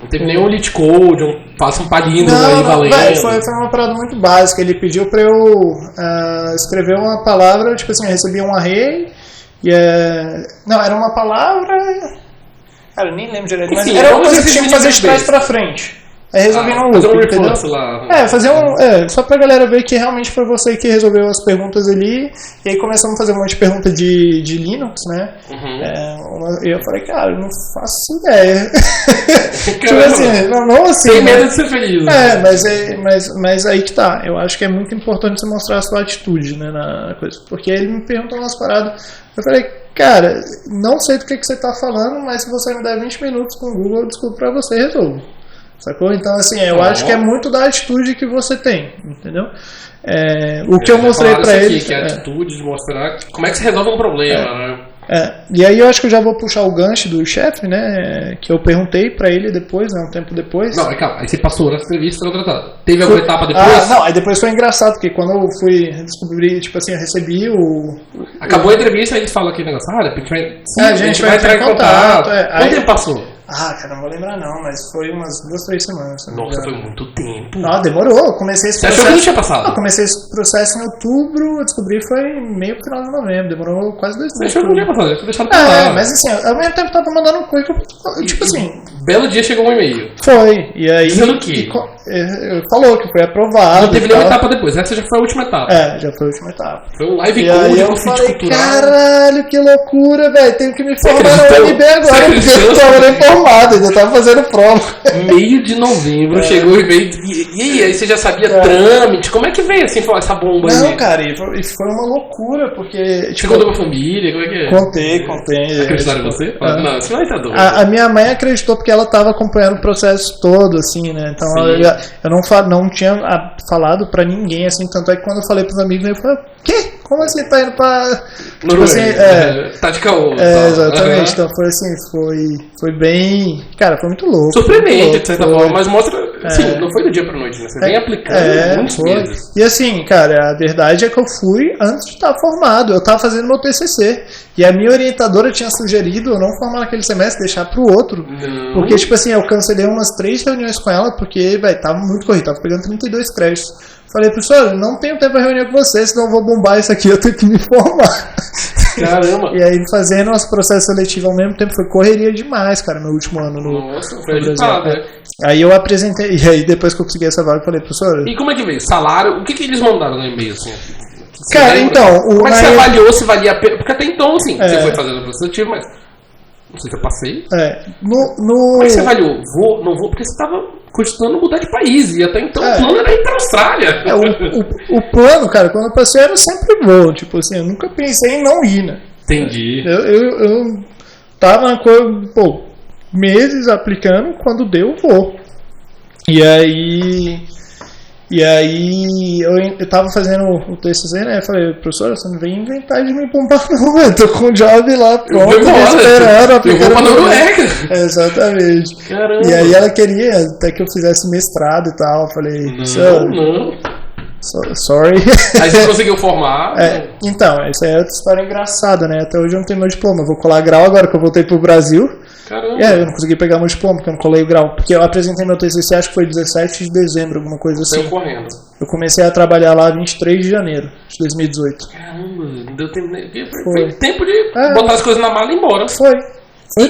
Não teve nenhum lead code, faça um palíndromo aí valendo. Foi uma parada muito básica. Ele pediu pra eu escrever uma palavra, tipo assim, eu recebi um array, não, era uma palavra... Cara, eu nem lembro direito, mas era uma coisa que tinha que fazer de trás pra frente. Aí resolvi num loop, fazer um entendeu? reflexo lá. Fazer só pra galera ver que realmente foi você que resolveu as perguntas ali. E aí começamos a fazer um monte de pergunta de Linux, né? E eu falei, cara, eu não faço ideia. Tipo assim, não assim. Tem medo de ser feliz. Mas aí que tá. Eu acho que é muito importante você mostrar a sua atitude, né, na coisa. Porque ele me perguntou umas paradas. Eu falei, cara, não sei do que você tá falando, mas se você me der 20 minutos com o Google, eu desculpo pra você e resolvo. Sacou? Então, assim, eu acho que é muito da atitude que você tem, entendeu? O que eu mostrei pra ele... Que é a atitude de mostrar como é que você resolve um problema, né? E aí eu acho que eu já vou puxar o gancho do chefe, né? Que eu perguntei pra ele depois, né? Um tempo depois. Não, calma, aí você passou na entrevista tratado. Teve alguma etapa depois? Não, aí depois foi engraçado, porque quando eu fui descobrir, tipo assim, eu recebi Acabou a entrevista, aí eles falam aquele negócio, a gente vai entrar em contato. Quanto tempo passou? Cara, não vou lembrar não, mas foi umas 2-3 semanas. Nossa, foi muito tempo. Demorou. Eu comecei esse processo. Você achou que não tinha passado? Eu comecei esse processo em outubro, eu descobri foi meio pro final de novembro. Demorou quase 2 meses. Você achou que não tinha passado? Eu tinha deixado passar. Mas assim, ao mesmo tempo tava mandando coisa que tipo assim. Belo dia chegou um e-mail. Foi. E aí. Dizendo que? Falou que foi aprovado. Não teve nenhuma etapa depois, essa já foi a última etapa. Já foi a última etapa. Foi um live code com fit cultural. Caralho, que loucura, velho. Tenho que me formar na UNB agora, porque eu não tava nem formado, ainda tava fazendo prova. Meio de novembro chegou o e-mail. E aí você já sabia trâmite? Como é que veio assim essa bomba aí? Não, cara, isso foi uma loucura, porque. Você contou pra família? Como é que é? Contei. Acreditaram em você? Não, você vai estar doido. A minha mãe acreditou porque ela tava acompanhando o processo todo, assim, né? Então eu não tinha falado pra ninguém, assim, tanto é que quando eu falei pros amigos, eu falei, quê? Como assim tá indo pra. Tipo assim, tá de caô. Exatamente, então foi assim, foi bem. Cara, foi muito louco. Surpreendente, de certa forma, mas mostra. Sim, não foi do dia pra noite, né? Você vem aplicando muitos meses. E assim, cara, a verdade é que eu fui antes de estar formado. Eu tava fazendo meu TCC. E a minha orientadora tinha sugerido eu não formar naquele semestre, deixar pro outro. Não. Porque, tipo assim, eu cancelei umas 3 reuniões com ela, porque, tava muito corrido, tava pegando 32 créditos. Falei, professor, não tenho tempo pra reunir com você, senão eu vou bombar isso aqui, eu tenho que me formar. Caramba! E aí, fazendo nosso processo seletivo ao mesmo tempo, foi correria demais, cara, meu último ano Nossa, foi agitado, né? Aí eu apresentei, e aí depois que eu consegui essa vaga, eu falei, professor... E como é que veio? Salário? O que eles mandaram no e-mail, assim? Cara, então... Como é que você avaliou se valia a pena? Porque até então, assim, você foi fazendo o processo seletivo, mas... Não sei se eu passei. Como é que você avaliou? Não vou, porque você estava cogitando mudar de país. E até então o plano era ir pra Austrália. O plano, cara, quando eu passei era sempre voo. Tipo assim, eu nunca pensei em não ir, né? Entendi. Eu tava na coisa, meses aplicando, quando deu, vou. E aí eu tava fazendo o TCC, né? Eu falei, professor, você não vem inventar de me pompar não, eu tô com o job lá pronto, esperando. Eu vou pra Noruega. Exatamente. Caramba. E aí ela queria até que eu fizesse mestrado e tal. Eu falei, não. Sorry. Aí você conseguiu formar? Então, essa é outra história engraçada, né? Até hoje eu não tenho meu diploma. Eu vou colar grau agora que eu voltei pro Brasil. Caramba. Eu não consegui pegar meu diploma porque eu não colei o grau. Porque eu apresentei meu TCC, acho que foi 17 de dezembro, alguma coisa assim. Saiu correndo. Eu comecei a trabalhar lá 23 de janeiro de 2018. Caramba, não deu tempo nem. Foi tempo de botar as coisas na mala e ir embora. Foi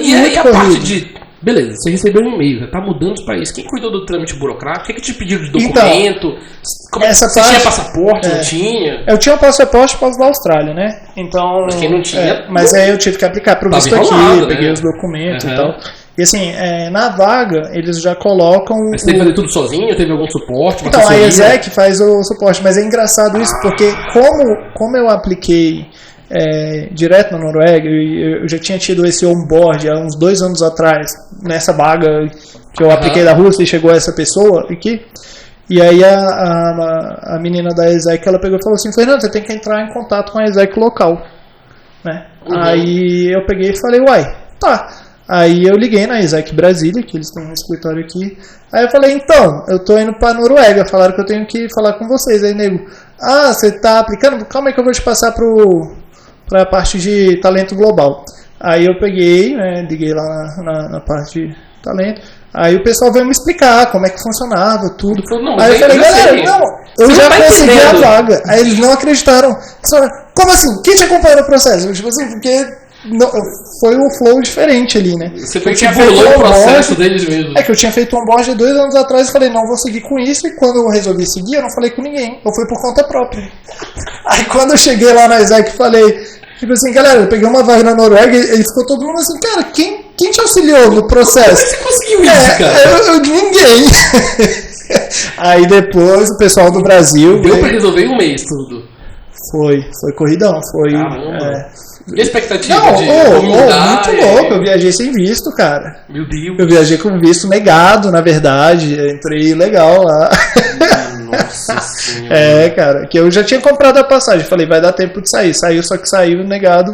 E aí a parte de... Beleza, você recebeu um e-mail, você tá mudando de país. Quem cuidou do trâmite burocrático? O que te pediram de documento? Então, você tinha passaporte, não tinha? Eu tinha um passaporte por causa da Austrália, né? Então, mas quem não tinha... mas aí eu tive que aplicar pro visto aqui, peguei os documentos e tal. E assim, na vaga, eles já colocam... Mas você teve que fazer tudo sozinho? Teve algum suporte? Então, a ESEC faz o suporte, mas é engraçado isso, porque como eu apliquei... direto na Noruega, eu já tinha tido esse onboard há uns 2 anos atrás, nessa vaga que eu apliquei da Rússia e chegou essa pessoa aqui, e aí a menina da ESEC, ela pegou e falou assim, Fernando, você tem que entrar em contato com a ESEC local, né? Aí eu peguei e falei, tá. Aí eu liguei na ESEC Brasília, que eles têm um escritório aqui. Aí eu falei, então, eu tô indo pra Noruega, falaram que eu tenho que falar com vocês. Aí, nego, você tá aplicando? Calma aí que eu vou te passar para a parte de talento global. Aí eu peguei, liguei lá na parte de talento. Aí o pessoal veio me explicar como é que funcionava, tudo. Não, aí eu falei, galera, não, eu já consegui a vaga. Aí eles não acreditaram. Como assim? Quem te acompanhou no processo? Tipo assim, porque não, foi um flow diferente ali, né? Você foi que burlou o processo deles mesmo. É que eu tinha feito um onboard há 2 anos atrás e falei, não vou seguir com isso. E quando eu resolvi seguir, eu não falei com ninguém. Eu fui por conta própria. Aí quando eu cheguei lá na Isaac e falei, tipo assim, galera, eu peguei uma vaga na Noruega e ficou todo mundo assim, cara, quem te auxiliou no processo? Como você conseguiu isso, cara? Ninguém. Aí depois o pessoal do Brasil... Deu pra resolver em um mês tudo. Foi corridão, foi... E a expectativa não, de muito louco, eu viajei sem visto, cara. Meu Deus. Eu viajei com visto negado, na verdade, eu entrei legal lá. Nossa senhora. Cara, que eu já tinha comprado a passagem, falei, vai dar tempo de sair. Saiu, só que saiu negado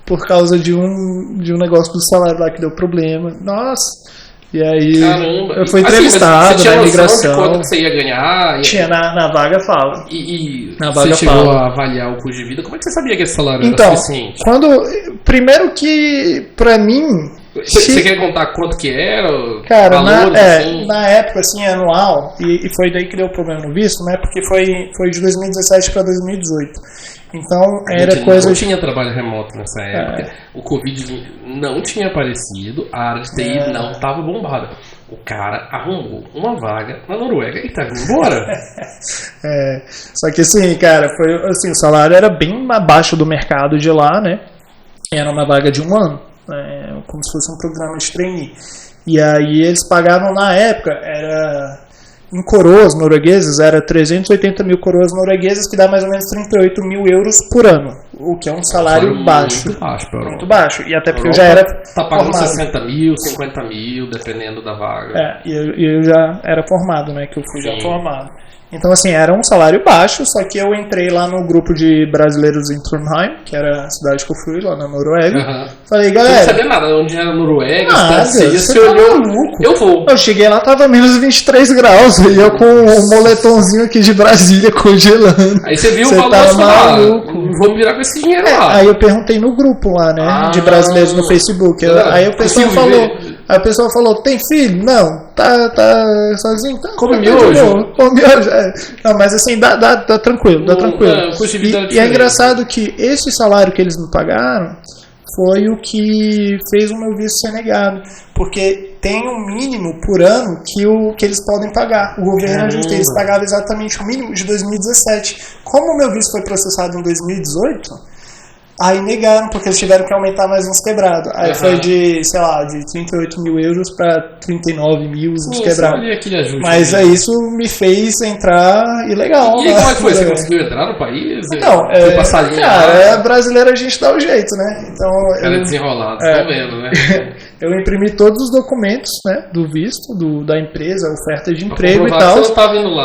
por causa de um negócio do salário lá que deu problema. Nossa... E aí, caramba. eu fui entrevistado na imigração. Quanto que você ia ganhar? Tinha, na vaga fala. E na vaga você chegou a avaliar o custo de vida? Como é que você sabia que esse salário era suficiente? Primeiro que, pra mim... Você quer contar quanto que era? Cara, valores, assim? Na época, assim, anual, e foi daí que deu problema no visto, né? Porque foi de 2017 para 2018. Então, era coisa... Não tinha trabalho remoto nessa época. O Covid não tinha aparecido, a área de TI não estava bombada. O cara arrumou uma vaga na Noruega e tá indo embora. Só que assim, cara, foi assim, o salário era bem abaixo do mercado de lá, né? Era uma vaga de 1 ano, como se fosse um programa de trainee. E aí eles pagavam na época, em coroas norueguesas, era 380 mil coroas norueguesas, que dá mais ou menos 38 mil euros por ano, o que é um salário baixo. Muito baixo. E até porque eu já era tá pagando formado. 60 mil, 50 mil, dependendo da vaga. E eu já era formado, né, que eu fui já formado. Então, assim, era um salário baixo, só que eu entrei lá no grupo de brasileiros em Trondheim, que era a cidade que eu fui, lá na Noruega. Falei, galera... Você não sabia nada, onde era a Noruega, você olhou... Maluco. Eu vou. Eu cheguei lá, tava menos 23 graus, e eu com um moletomzinho aqui de Brasília congelando. Aí você viu o valor maluco. Vou me virar com esse dinheiro lá. Aí eu perguntei no grupo lá, né, de brasileiros no Facebook. Aí o pessoal falou... Aí a pessoa falou, tem filho? Não. Tá sozinho? Tá, come miojo. Come miojo. Não, mas assim, dá tranquilo, dá tranquilo. E é engraçado que esse salário que eles me pagaram foi o que fez o meu visto ser negado. Porque tem um mínimo por ano que eles podem pagar. O governo ajusta, eles pagavam exatamente o mínimo de 2017. Como o meu visto foi processado em 2018... Aí negaram, porque eles tiveram que aumentar mais uns quebrados. Aí foi de 38 mil euros para 39 mil uns quebrados. Mas aí isso me fez entrar ilegal. E como é que foi? Você conseguiu entrar no país? Não, cara, brasileiro a gente dá o jeito, né? Então, cara desenrolado, tá vendo, né? Eu imprimi todos os documentos, né, do visto, da empresa, oferta de emprego e tal,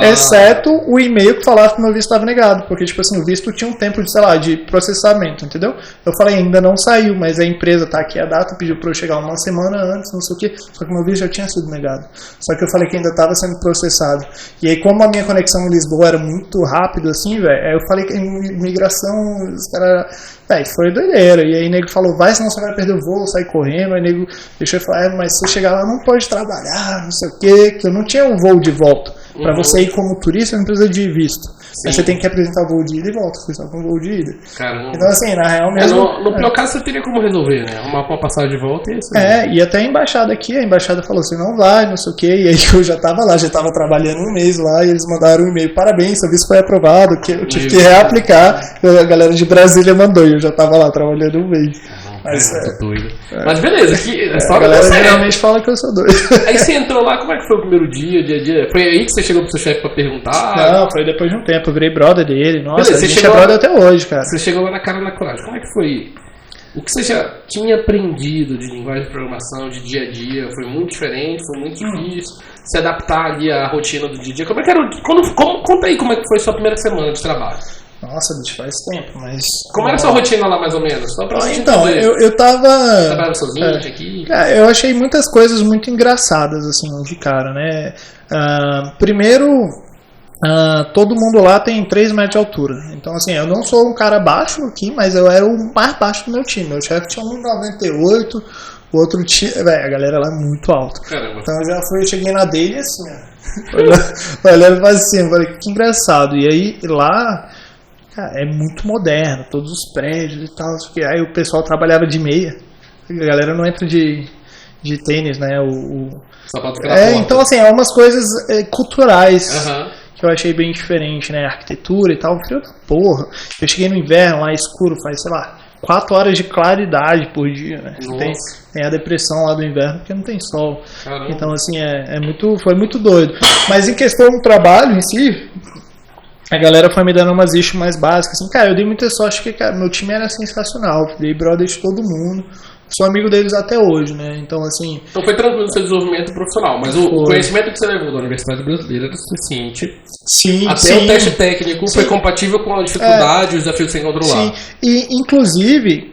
exceto o e-mail que falava que meu visto estava negado, porque, tipo assim, o visto tinha um tempo de processamento, entendeu? Eu falei, ainda não saiu, mas a empresa tá aqui a data, pediu para eu chegar uma semana antes, não sei o quê, só que meu visto já tinha sido negado. Só que eu falei que ainda estava sendo processado. E aí, como a minha conexão em Lisboa era muito rápido, assim, velho, aí eu falei que em imigração, os caras... foi doideira. E aí o nego falou, vai, senão você vai perder o voo, sai correndo. Aí o nego deixou e falou, mas se você chegar lá não pode trabalhar, não sei o quê, que eu não tinha um voo de volta. Pra você ir como turista não precisa de visto. Aí você tem que apresentar o voo de ida e volta, foi só com o voo de ida. Caramba. Então assim, na real mesmo... No pior caso você teria como resolver, né? Uma passagem de volta e isso. E até a embaixada aqui, a embaixada falou, você não vai, não sei o quê. E aí eu já tava lá, já tava trabalhando um mês lá, e eles mandaram um e-mail, parabéns, seu visto foi aprovado, que eu tive que reaplicar. A galera de Brasília mandou, e eu já tava lá trabalhando um mês. Mas, doido. Mas beleza, a galera geralmente fala que eu sou doido. Aí você entrou lá, como é que foi o primeiro dia, dia a dia? Foi aí que você chegou pro seu chefe pra perguntar? Não, foi depois de um tempo, eu virei brother dele. Nossa, beleza, a gente é brother até hoje, cara. Você chegou lá na cara na coragem, como é que foi? O que você já tinha aprendido de linguagem de programação, de dia a dia, foi muito diferente, foi muito difícil se adaptar ali à rotina do dia a dia? Como é que era? Conta aí como é que foi a sua primeira semana de trabalho. Nossa, bicho, faz tempo, mas... Como era a sua rotina lá, mais ou menos? Só pra então, eu tava... Trabalhava sozinho, aqui? Eu achei muitas coisas muito engraçadas, assim, de cara, né? Primeiro, todo mundo lá tem 3 metros de altura. Então, assim, eu não sou um cara baixo aqui, mas eu era o mais baixo do meu time. Meu chefe tinha 1,98, O outro time, a galera lá é muito alta. Caramba. Então eu cheguei na dele assim, ó. Olhando pra cima, falei, que engraçado. E aí lá, cara, é muito moderno, todos os prédios e tal. Aí o pessoal trabalhava de meia. A galera não entra de tênis, né? Sapato então assim, é umas coisas culturais. Aham. Que eu achei bem diferente, né? Arquitetura e tal. Frio da porra. Eu cheguei no inverno lá escuro, faz, sei lá, 4 horas de claridade por dia, né? Tem a depressão lá do inverno porque não tem sol. Caramba. Então, assim, foi muito doido. Mas em questão do trabalho em si, a galera foi me dando umas issues mais básicas. Assim, cara, eu dei muita sorte porque, cara, meu time era sensacional. Dei brother de todo mundo. Sou amigo deles até hoje, né? Então, assim... Então foi tranquilo o seu desenvolvimento profissional, mas o conhecimento que você levou da Universidade Brasileira era suficiente. Sim, até o teste técnico foi compatível com a dificuldade e os desafios que você encontrou lá. Sim, e inclusive...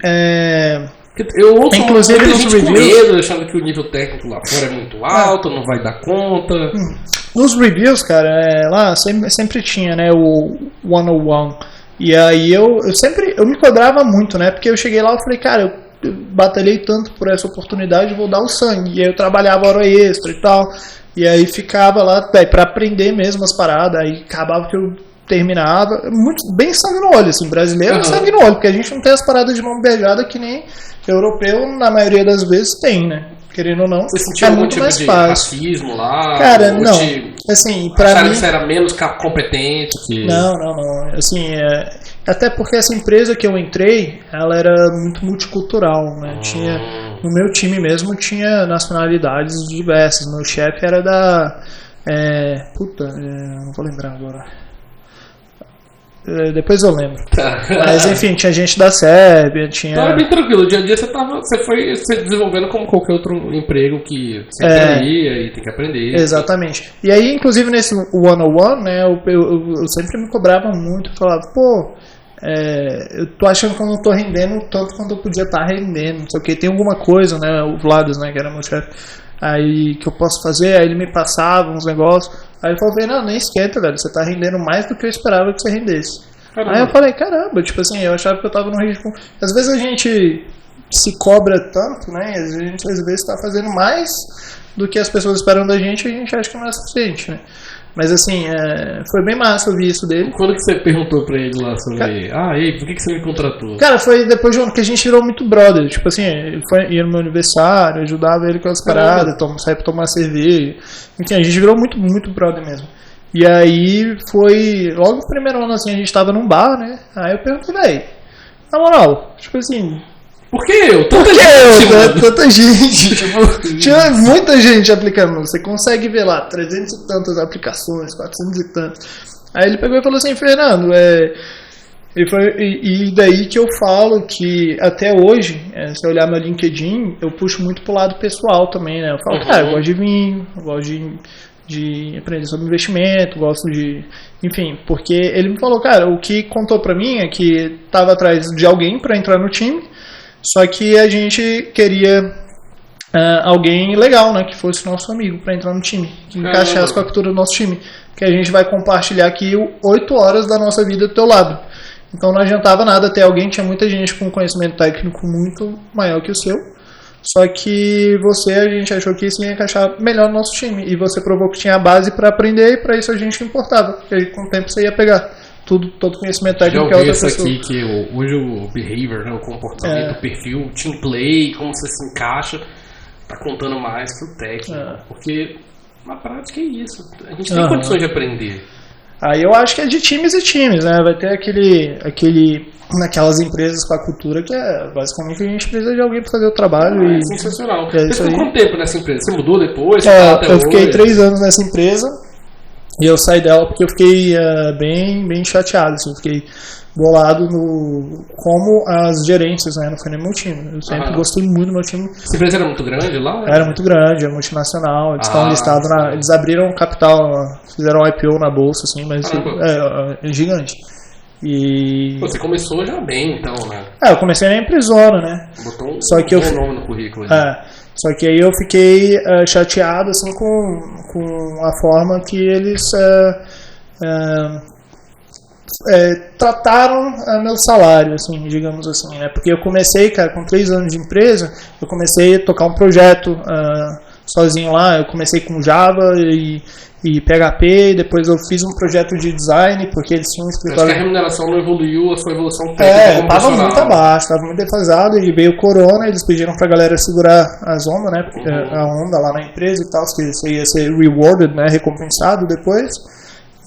Eu ouço inclusive muita nos gente com reviews, medo, achando que o nível técnico lá fora é muito alto, não vai dar conta. Nos reviews, cara, lá sempre tinha, né, o 101. E aí eu me cobrava muito, né? Porque eu cheguei lá e falei, cara, eu batalhei tanto por essa oportunidade, vou dar o sangue. E aí eu trabalhava hora extra e tal. E aí ficava lá pra aprender mesmo as paradas. Aí acabava que eu terminava. Muito bem sangue no olho, assim. Brasileiro é sangue no olho, porque a gente não tem as paradas de mão beijada que nem europeu, na maioria das vezes, tem, né? Querendo ou não, você sentiu algum tipo de racismo lá? Cara, não. Assim, pra mim... que você era menos competente? Que... Não. Assim, até porque essa empresa que eu entrei, ela era muito multicultural, né? No meu time mesmo tinha nacionalidades diversas. Meu chefe era da... não vou lembrar agora. Depois eu lembro. Mas enfim, tinha gente da Sérvia, tinha... Então era bem tranquilo, o dia a dia você foi se desenvolvendo como qualquer outro emprego que você queria e tem que aprender. Exatamente. E aí, inclusive nesse 101, né, eu sempre me cobrava muito, falava, pô, eu tô achando que eu não tô rendendo tanto quanto eu podia estar rendendo, não sei o que, tem alguma coisa, né, o Vladas, né, que era meu chefe, aí que eu posso fazer, aí ele me passava uns negócios. Aí ele falou, não, nem esquenta, velho, você tá rendendo mais do que eu esperava que você rendesse. Caramba. Aí eu falei, caramba, tipo assim, eu achava que eu tava num ritmo... Às vezes a gente se cobra tanto, né, a gente às vezes tá fazendo mais do que as pessoas esperam da gente e a gente acha que não é suficiente, né. Mas assim, foi bem massa ouvir isso dele. Quando que você perguntou pra ele lá sobre... por que você me contratou? Cara, foi depois de um ano que a gente virou muito brother. Tipo assim, ele ia no meu aniversário, ajudava ele com as paradas, saía pra tomar cerveja. Enfim, a gente virou muito, muito brother mesmo. E aí foi... Logo no primeiro ano, assim, a gente tava num bar, né? Aí eu perguntei, véi, na moral, tipo assim... Por que eu? Tanta gente. Tipo, tinha muita gente aplicando. Você consegue ver lá 300 e tantas aplicações, 400 e tantas. Aí ele pegou e falou assim, Fernando, e daí que eu falo que até hoje, se eu olhar meu LinkedIn, eu puxo muito pro lado pessoal também, né? Eu falo, cara, eu gosto de vinho, eu gosto de aprender sobre investimento, gosto de... Enfim, porque ele me falou, cara, o que contou pra mim é que tava atrás de alguém pra entrar no time, só que a gente queria alguém legal, né, que fosse nosso amigo para entrar no time, que encaixasse com a cultura do nosso time, que a gente vai compartilhar aqui 8 horas da nossa vida do teu lado. Então não adiantava nada ter alguém, tinha muita gente com conhecimento técnico muito maior que o seu, só que a gente achou que isso ia encaixar melhor no nosso time, e você provou que tinha a base para aprender, e para isso a gente importava, porque aí, com o tempo você ia pegar todo conhecimento técnico que a outra pessoa. Já ouvi isso aqui, que hoje o behavior, né, o comportamento, o perfil, o team play, como você se encaixa, tá contando mais pro técnico, porque na prática é isso, a gente tem condições de aprender. Aí eu acho que é de times e times, né, vai ter naquelas empresas com a cultura que basicamente a gente precisa de alguém para fazer o trabalho. É sensacional. Você ficou quanto tempo nessa empresa? Você mudou depois? Eu fiquei 3 anos nessa empresa. E eu saí dela porque eu fiquei bem chateado, assim, fiquei bolado como as gerências, né, não foi nem meu time. Eu sempre gostei muito do meu time. Essa empresa era muito grande lá? Era muito grande, é multinacional, eles estão listados eles abriram capital, fizeram um IPO na bolsa, assim, mas é gigante. E... Você começou já bem, então, né? Eu comecei na empresona, né? Botou um nome no currículo. Só que aí eu fiquei chateado assim, com a forma que eles trataram meu salário, assim, digamos assim, né? Porque eu comecei, cara, com 3 anos de empresa, eu comecei a tocar um projeto sozinho lá. Eu comecei com Java e PHP, e depois eu fiz um projeto de design, porque eles tinham um escritório... Acho que a remuneração não evoluiu, a sua evolução técnica tava muito abaixo, tava muito defasado, e veio o corona, eles pediram pra galera segurar as ondas, né? Porque a onda lá na empresa e tal, que isso ia ser rewarded, né? Recompensado depois.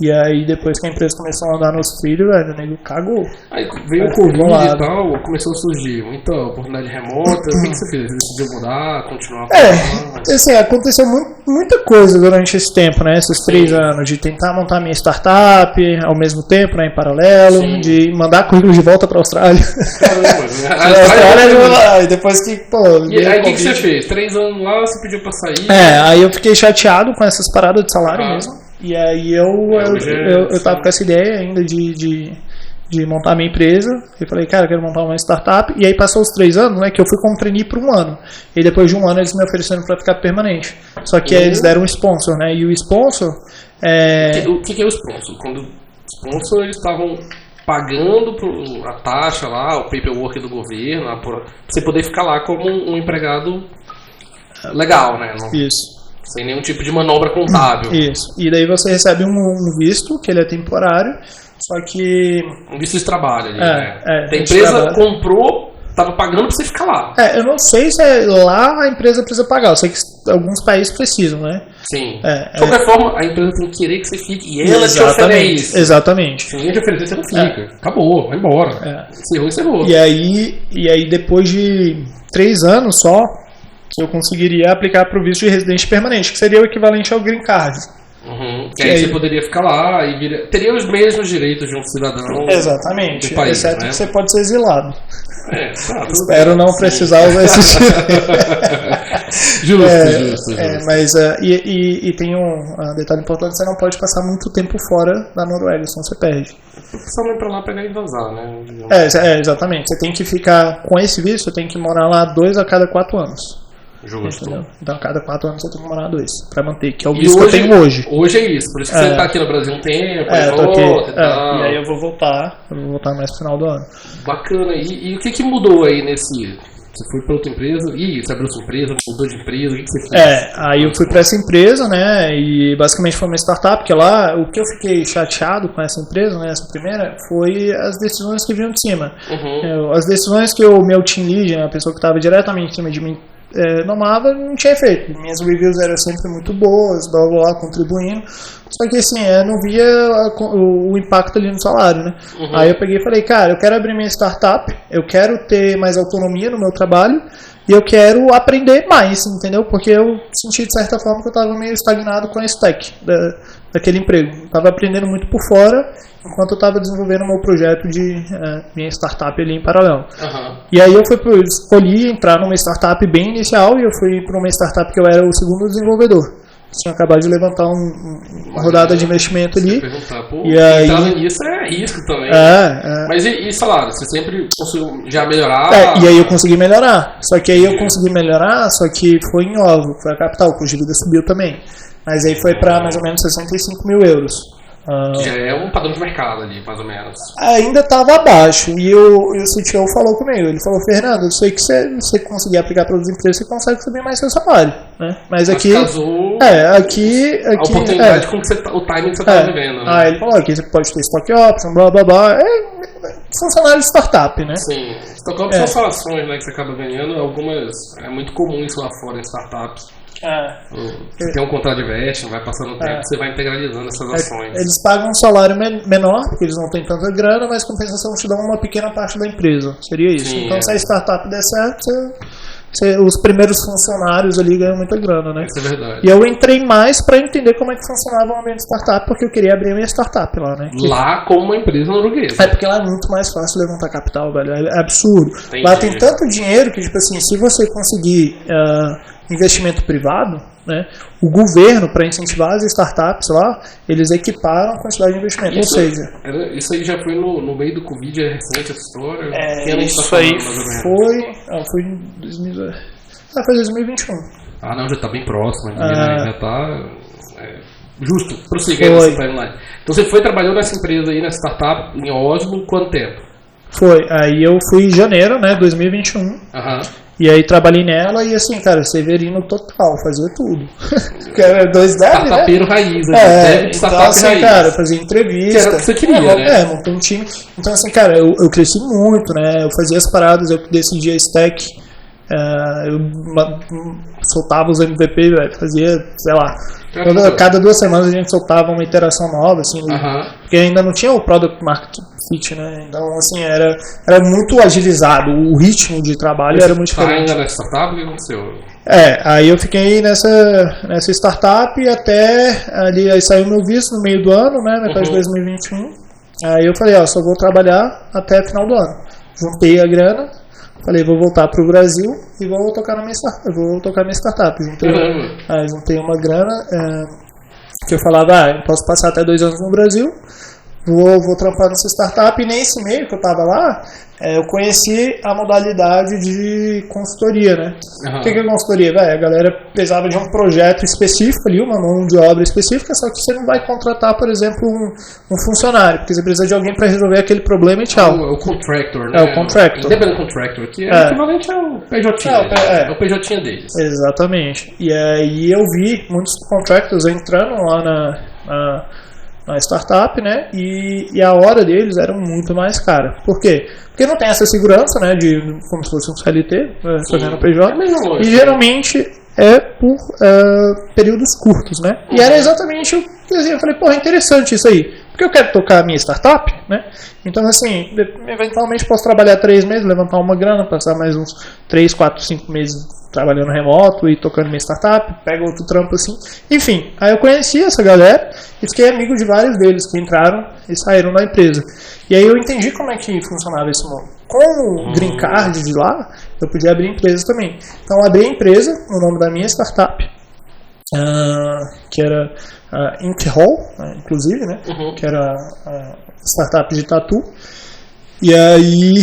E aí, depois que a empresa começou a andar nos trilhos, velho, o nego cagou. Aí veio o Covid e tal, começou a surgir muita oportunidade remota. O que você fez? Você decidiu mudar, continuar? Assim, aconteceu muita coisa durante esse tempo, né? Esses 3 anos, de tentar montar minha startup ao mesmo tempo, né? Em paralelo, de mandar currículo de volta pra Austrália. Caramba, e depois que, E aí, o que você fez? 3 anos lá, você pediu pra sair? Aí eu fiquei chateado com essas paradas de salário mesmo. E aí eu tava com essa ideia ainda de montar minha empresa. Eu falei, cara, eu quero montar uma startup. E aí passou os 3 anos, né, que eu fui como trainee por 1 ano. E depois de 1 ano eles me ofereceram pra ficar permanente. Só que aí eles deram um sponsor, né? E o sponsor... O que é o sponsor? Quando o sponsor, eles estavam pagando a taxa lá, o paperwork do governo, pra você poder ficar lá como um empregado legal, né? Isso. Sem nenhum tipo de manobra contábil. Isso. E daí você recebe um visto, que ele é temporário, só que... Um visto de trabalho ali, né? A empresa comprou, tava pagando pra você ficar lá. Eu não sei se lá a empresa precisa pagar. Eu sei que alguns países precisam, né? Sim. De qualquer forma, a empresa tem que querer que você fique e ela te oferece. Exatamente. Se ninguém te oferecer, você não fica. Acabou, vai embora. Encerrou. E aí, depois de 3 anos só, eu conseguiria aplicar para o visto de residente permanente, que seria o equivalente ao Green Card. Que aí você poderia ficar lá e teria os mesmos direitos de um cidadão. Exatamente, do país, exceto que você pode ser exilado. Espero não precisar usar esse justo. Mas e tem um detalhe importante: você não pode passar muito tempo fora da Noruega, senão você perde. Só não ir pra lá pegar e vazar, né? Exatamente. Você tem que ficar com esse visto, você tem que morar lá 2 a cada 4 anos. Justo. Entendeu? Então, a cada 4 anos você tem que morar 2 pra manter, que é o visto que eu tenho hoje. Hoje é isso, por isso que você tá aqui no Brasil um tempo, volta e tal. E aí eu vou voltar mais no final do ano. Bacana. E o que mudou aí nesse... Você foi pra outra empresa, você abriu sua empresa, mudou de empresa, o que você fez? Aí eu fui pra essa empresa, né, e basicamente foi uma startup, porque lá, o que eu fiquei chateado com essa empresa, né, essa primeira, foi as decisões que vinham de cima. As decisões que o meu team lead, a pessoa que estava diretamente em cima de mim, tomava, não tinha efeito. Minhas reviews eram sempre muito boas, blá blá blá, contribuindo. Só que assim, eu não via o impacto ali no salário, né? Aí eu peguei e falei, cara, eu quero abrir minha startup, eu quero ter mais autonomia no meu trabalho e eu quero aprender mais, entendeu? Porque eu senti de certa forma que eu estava meio estagnado com a stack daquele emprego. Eu estava aprendendo muito por fora, enquanto eu estava desenvolvendo o meu projeto de minha startup ali em paralelo. E aí eu escolhi entrar numa startup bem inicial, e eu fui para uma startup que eu era o segundo desenvolvedor. Tinha acabado de levantar uma rodada de investimento ali. E aí, entrar nisso é risco também. Mas e salário? Você sempre conseguiu já melhorar? E aí eu consegui melhorar. Só que aí eu consegui melhorar, só que foi em Oslo, foi a capital, o custo de vida subiu também. Mas aí foi para mais ou menos 65 mil euros. Já é um padrão de mercado ali, mais ou menos. Ainda estava abaixo. E o CTO falou comigo. Ele falou, Fernando, eu sei que você conseguir aplicar para outras empresas, você consegue subir mais seu salário, né? Mas aqui... casou aqui a oportunidade com o timing que você estava vivendo, né? Ele falou, aqui você pode ter stock option, blá blá blá. Funcionário de startup, né? Sim. Stock option são ações, né, que você acaba ganhando. Algumas... É muito comum isso lá fora em startups. Você tem um contrato de vesting, vai passando o tempo, você vai integralizando essas ações. Eles pagam um salário menor, porque eles não têm tanta grana, mas compensação te dão uma pequena parte da empresa. Seria isso. Sim, então, se a startup der certo, os primeiros funcionários ali ganham muita grana, né? Isso é verdade. E eu entrei mais para entender como é que funcionava o ambiente de startup, porque eu queria abrir a minha startup lá, né? Lá como uma empresa norueguesa. Porque lá é muito mais fácil levantar capital, velho. É absurdo. Entendi. Lá tem tanto dinheiro que, tipo assim, se você conseguir investimento privado, né, o governo, para incentivar as startups lá, eles equiparam a quantidade de investimento. Isso aí já foi no meio do Covid, é recente essa história? Isso aí foi em 2021. Não, já está bem próximo, já está... Justo, prosseguindo essa timeline. Então você trabalhou nessa empresa aí, nessa startup, em Oslo, quanto tempo? Foi, aí eu fui em janeiro, né, 2021. E aí trabalhei nela e assim, cara, Severino total, fazia tudo. Que era 2 devs, né? Startupeiro raiz, né? Então assim, raiz. Cara, fazia entrevista. Que era o que você queria, né? Montou um time. Então assim, cara, eu cresci muito, né? Eu fazia as paradas, eu decidia stack. Eu soltava os MVP, fazia, sei lá, cada 2 semanas a gente soltava uma iteração nova, assim, porque ainda não tinha o Product Market Fit, né? Então, assim, era muito agilizado, o ritmo de trabalho era muito diferente. Ainda nessa startup, o que aconteceu? Aí eu fiquei nessa startup até ali, aí saiu meu visto no meio do ano, né, metade de 2021. Aí eu falei, só vou trabalhar até final do ano. Juntei a grana. Falei, vou voltar pro Brasil e vou tocar na minha startup. Juntei uma grana que eu falava, eu posso passar até 2 anos no Brasil, vou trampar nessa startup. E nesse meio que eu tava lá, eu conheci a modalidade de consultoria, né? O que é consultoria? A galera precisava de um projeto específico ali, uma mão de obra específica, só que você não vai contratar, por exemplo, um funcionário, porque você precisa de alguém para resolver aquele problema e tchau. É o contractor, né? É o contractor. Independent contractor, que é equivalente ao PJ. É o PJ deles. Exatamente. E aí eu vi muitos contractors entrando lá na startup, né? E a hora deles era muito mais cara. Por quê? Porque não tem essa segurança, né? De como se fosse um CLT, fazendo PJ. E geralmente é por períodos curtos, né? E era exatamente o que eu falei, porra, interessante isso aí. Porque eu quero tocar a minha startup, né? Então, assim, eventualmente posso trabalhar 3 meses, levantar uma grana, passar mais uns 3, 4, 5 meses trabalhando remoto e tocando minha startup, pega outro trampo assim. Enfim, aí eu conheci essa galera e fiquei amigo de vários deles que entraram e saíram da empresa. E aí eu entendi como é que funcionava esse mundo. Com o Green Card de lá, eu podia abrir empresa também. Então eu abri a empresa, o nome da minha startup, que era Ink Hall, inclusive, né? Que era startup de tatu. E aí,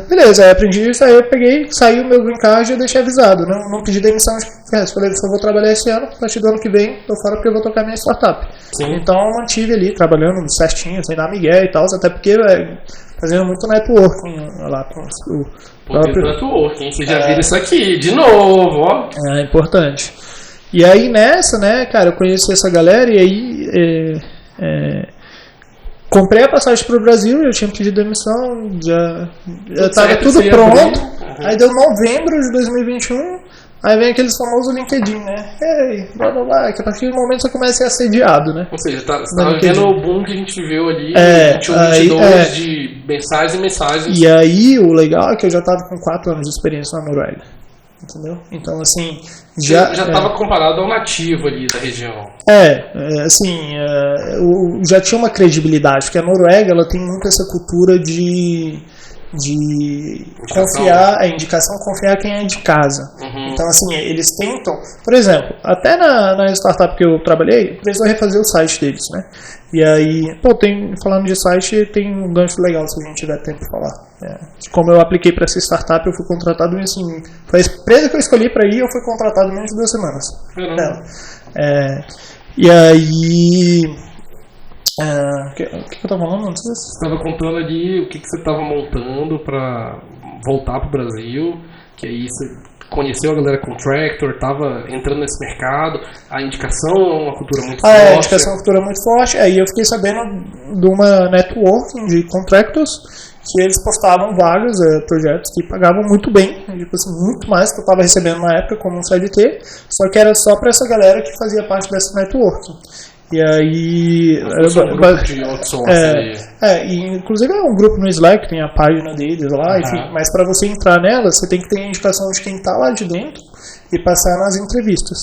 beleza, aí aprendi isso, aí eu peguei, saí o meu green card e deixei avisado, não pedi demissão de resto, falei, só vou trabalhar esse ano, a partir do ano que vem, tô fora porque eu vou tocar minha startup. Então eu mantive ali, trabalhando certinho, sem dar migué e tal, até porque fazendo muito networking lá com o próprio networking, vocês já viram isso aqui, de novo, ó. É importante. E aí nessa, né, cara, eu conheci essa galera e aí comprei a passagem para o Brasil, eu tinha pedido demissão, já estava tudo pronto. Aí deu novembro de 2021, aí vem aquele famoso LinkedIn, né? Ei, blá blá blá, que a partir do momento você começa a ser assediado, né? Ou seja, você estava vendo o boom que a gente viu ali, 21, 22, de mensagens. E aí o legal é que eu já estava com 4 anos de experiência na Noruega. Entendeu? Então, assim, já estava comparado ao nativo ali da região. Já tinha uma credibilidade, porque a Noruega ela tem muito essa cultura de confiar, indicação, confiar quem é de casa. Então, assim, eles tentam, por exemplo, até na startup que eu trabalhei, precisou refazer o site deles, né? E aí, falando de site, tem um gancho legal se a gente tiver tempo de falar. Como eu apliquei para essa startup, eu fui contratado assim, foi a empresa que eu escolhi para ir, eu fui contratado em menos de 2 semanas. E aí, o que eu estava falando? Não sei se você estava contando ali o que você estava montando para voltar para o Brasil, que aí você conheceu a galera contractor, estava entrando nesse mercado, a indicação é uma cultura muito forte. A indicação é uma cultura muito forte, aí eu fiquei sabendo de uma networking de contractors, que eles postavam vagas, projetos que pagavam muito bem, tipo assim, muito mais que eu estava recebendo na época como um CLT, só que era só para essa galera que fazia parte dessa networking. E aí... inclusive é um grupo no Slack, tem a página deles lá, enfim, mas para você entrar nela, você tem que ter a indicação de quem está lá de dentro e passar nas entrevistas.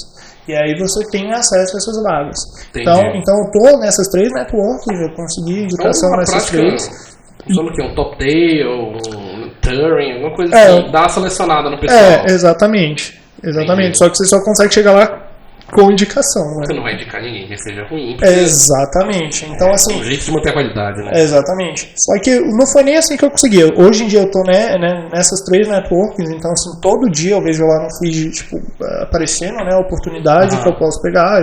E aí você tem acesso a essas vagas. Então eu tô nessas 3 networks, eu consegui indicação nessas 3. Usando o que? Um top day, ou um Turing, alguma coisa assim, dá uma selecionada no pessoal. Exatamente. Entendi. Só que você só consegue chegar lá com indicação, né? Você não vai indicar ninguém que seja ruim. Exatamente. Então, assim... É um jeito de manter a qualidade, né? Exatamente. Só que não foi nem assim que eu consegui. Hoje em dia eu tô nessas 3 networks, então, assim, todo dia eu vejo lá no feed, tipo, aparecendo, né, a oportunidade que eu posso pegar.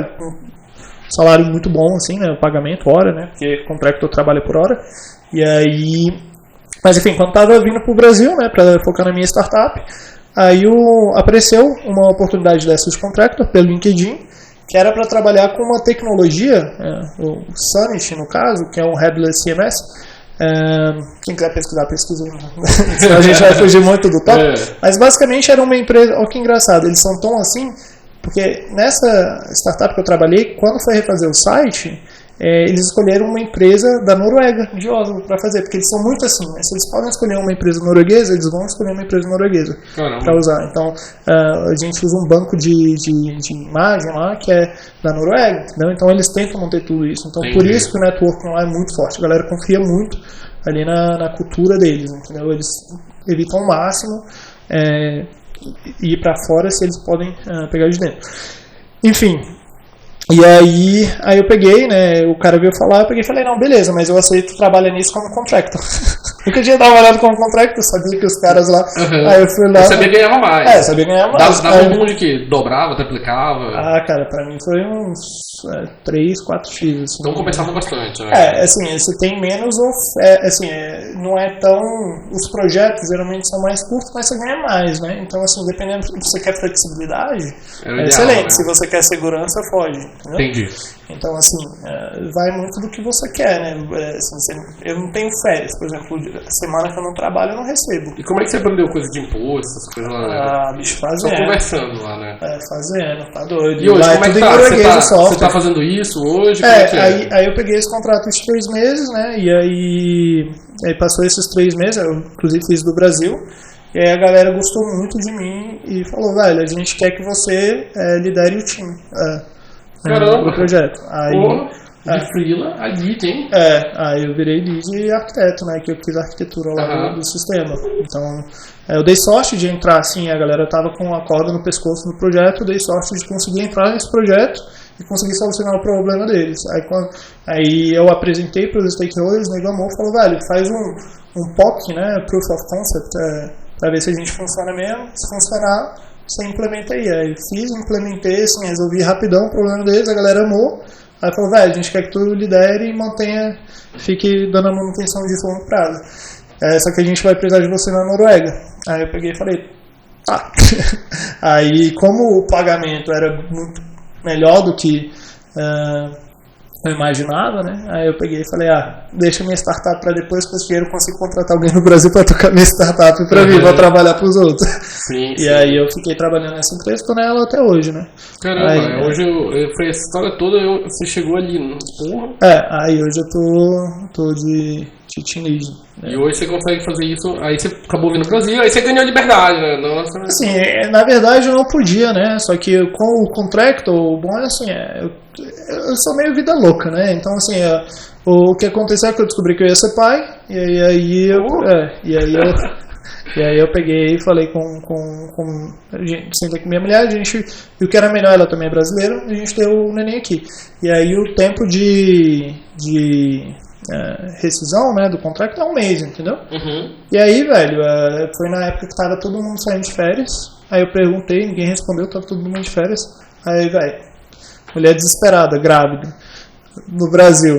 salário muito bom, assim, né, o pagamento, hora, né, porque contractor trabalha por hora. E aí, mas enfim, quando estava vindo para o Brasil, né, para focar na minha startup, aí apareceu uma oportunidade dessa de contractor pelo LinkedIn, que era para trabalhar com uma tecnologia, o Summit, no caso, que é um Headless CMS. Quem quiser pesquisar, pesquisa. Senão a gente vai fugir muito do top. Mas basicamente era uma empresa. Olha que engraçado, eles são tão assim, porque nessa startup que eu trabalhei, quando foi refazer o site, eles escolheram uma empresa da Noruega, de Oslo, para fazer, porque eles são muito assim, né? Se eles podem escolher uma empresa norueguesa, eles vão escolher uma empresa norueguesa para usar. Então, a gente usa um banco de imagem lá que é da Noruega, entendeu? Então eles tentam manter tudo isso. Então, por isso que o networking lá é muito forte. A galera confia muito ali na cultura deles, entendeu? Eles evitam ao máximo ir para fora se eles podem pegar de dentro. Enfim. E aí eu peguei, né, o cara veio falar, eu peguei e falei, não, beleza, mas eu aceito trabalhar nisso como contractor. Nunca tinha trabalhado como contractor, sabia que os caras lá, aí eu fui lá... Você sabia ganhar mais. Sabia ganhar mais. Dava um de que dobrava, triplicava? Cara, pra mim foi uns 3, 4x. Assim, então compensava bastante, né? Assim, você tem menos, não é tão... Os projetos geralmente são mais curtos, mas você ganha mais, né? Então, assim, dependendo se você quer flexibilidade, é excelente. Né? Se você quer segurança, foge. Entendeu? Entendi. Então, assim, vai muito do que você quer, né? Assim, eu não tenho férias, por exemplo, a semana que eu não trabalho, eu não recebo. E como é que você aprendeu coisa de imposto, essas coisas lá? Bicho, fazendo. Só conversando lá, né? Fazendo, tá doido. E hoje, lá como é que tá? Você tá fazendo isso hoje? Aí eu peguei esse contrato de 3 meses, né? E aí passou esses 3 meses, eu inclusive fiz do Brasil. E aí a galera gostou muito de mim e falou, velho, a gente quer que você lidere o time. Caramba! Do projeto. Aí, de freela, a lead, hein? Aí eu virei lead e arquiteto, né? Que eu fiz a arquitetura lá do sistema. Então, eu dei sorte de entrar assim, a galera tava com a corda no pescoço no projeto, eu dei sorte de conseguir entrar nesse projeto e conseguir solucionar o problema deles. Aí eu apresentei para os stakeholders, nego amor, falou, velho, faz um POC, né? Proof of Concept, para ver se a gente funciona mesmo. Se funcionar, você implementa aí. Aí fiz, implementei, assim, resolvi rapidão o problema deles, a galera amou. Aí falou, velho, a gente quer que tu lidere e mantenha, fique dando a manutenção disso a longo prazo. Só que a gente vai precisar de você na Noruega. Aí eu peguei e falei, tá. Aí, como o pagamento era muito melhor do que eu imaginava, né? Aí eu peguei e falei, deixa minha startup para depois, com esse dinheiro eu consigo contratar alguém no Brasil para tocar minha startup para mim, vou trabalhar para os outros. Sim. E aí eu fiquei trabalhando nessa empresa, tô nela até hoje, né? Caramba, hoje foi essa história toda, você chegou ali, porra. Aí hoje eu tô de team lead. Né? E hoje você consegue fazer isso, aí você acabou vindo no Brasil, aí você ganhou liberdade, né? Nossa. Assim, na verdade eu não podia, né? Só que com o contractor, o bom é assim, eu sou meio vida louca, né? Então, assim, o que aconteceu é que eu descobri que eu ia ser pai, e aí eu peguei e falei a gente senta com minha mulher, a gente viu que era melhor, ela também é brasileira, a gente deu o neném aqui. E aí o tempo de rescisão, né, do contrato é 1 mês, entendeu? E aí, velho, foi na época que tava todo mundo saindo de férias, aí eu perguntei, ninguém respondeu, tava todo mundo de férias, aí, velho, mulher desesperada, grávida, no Brasil.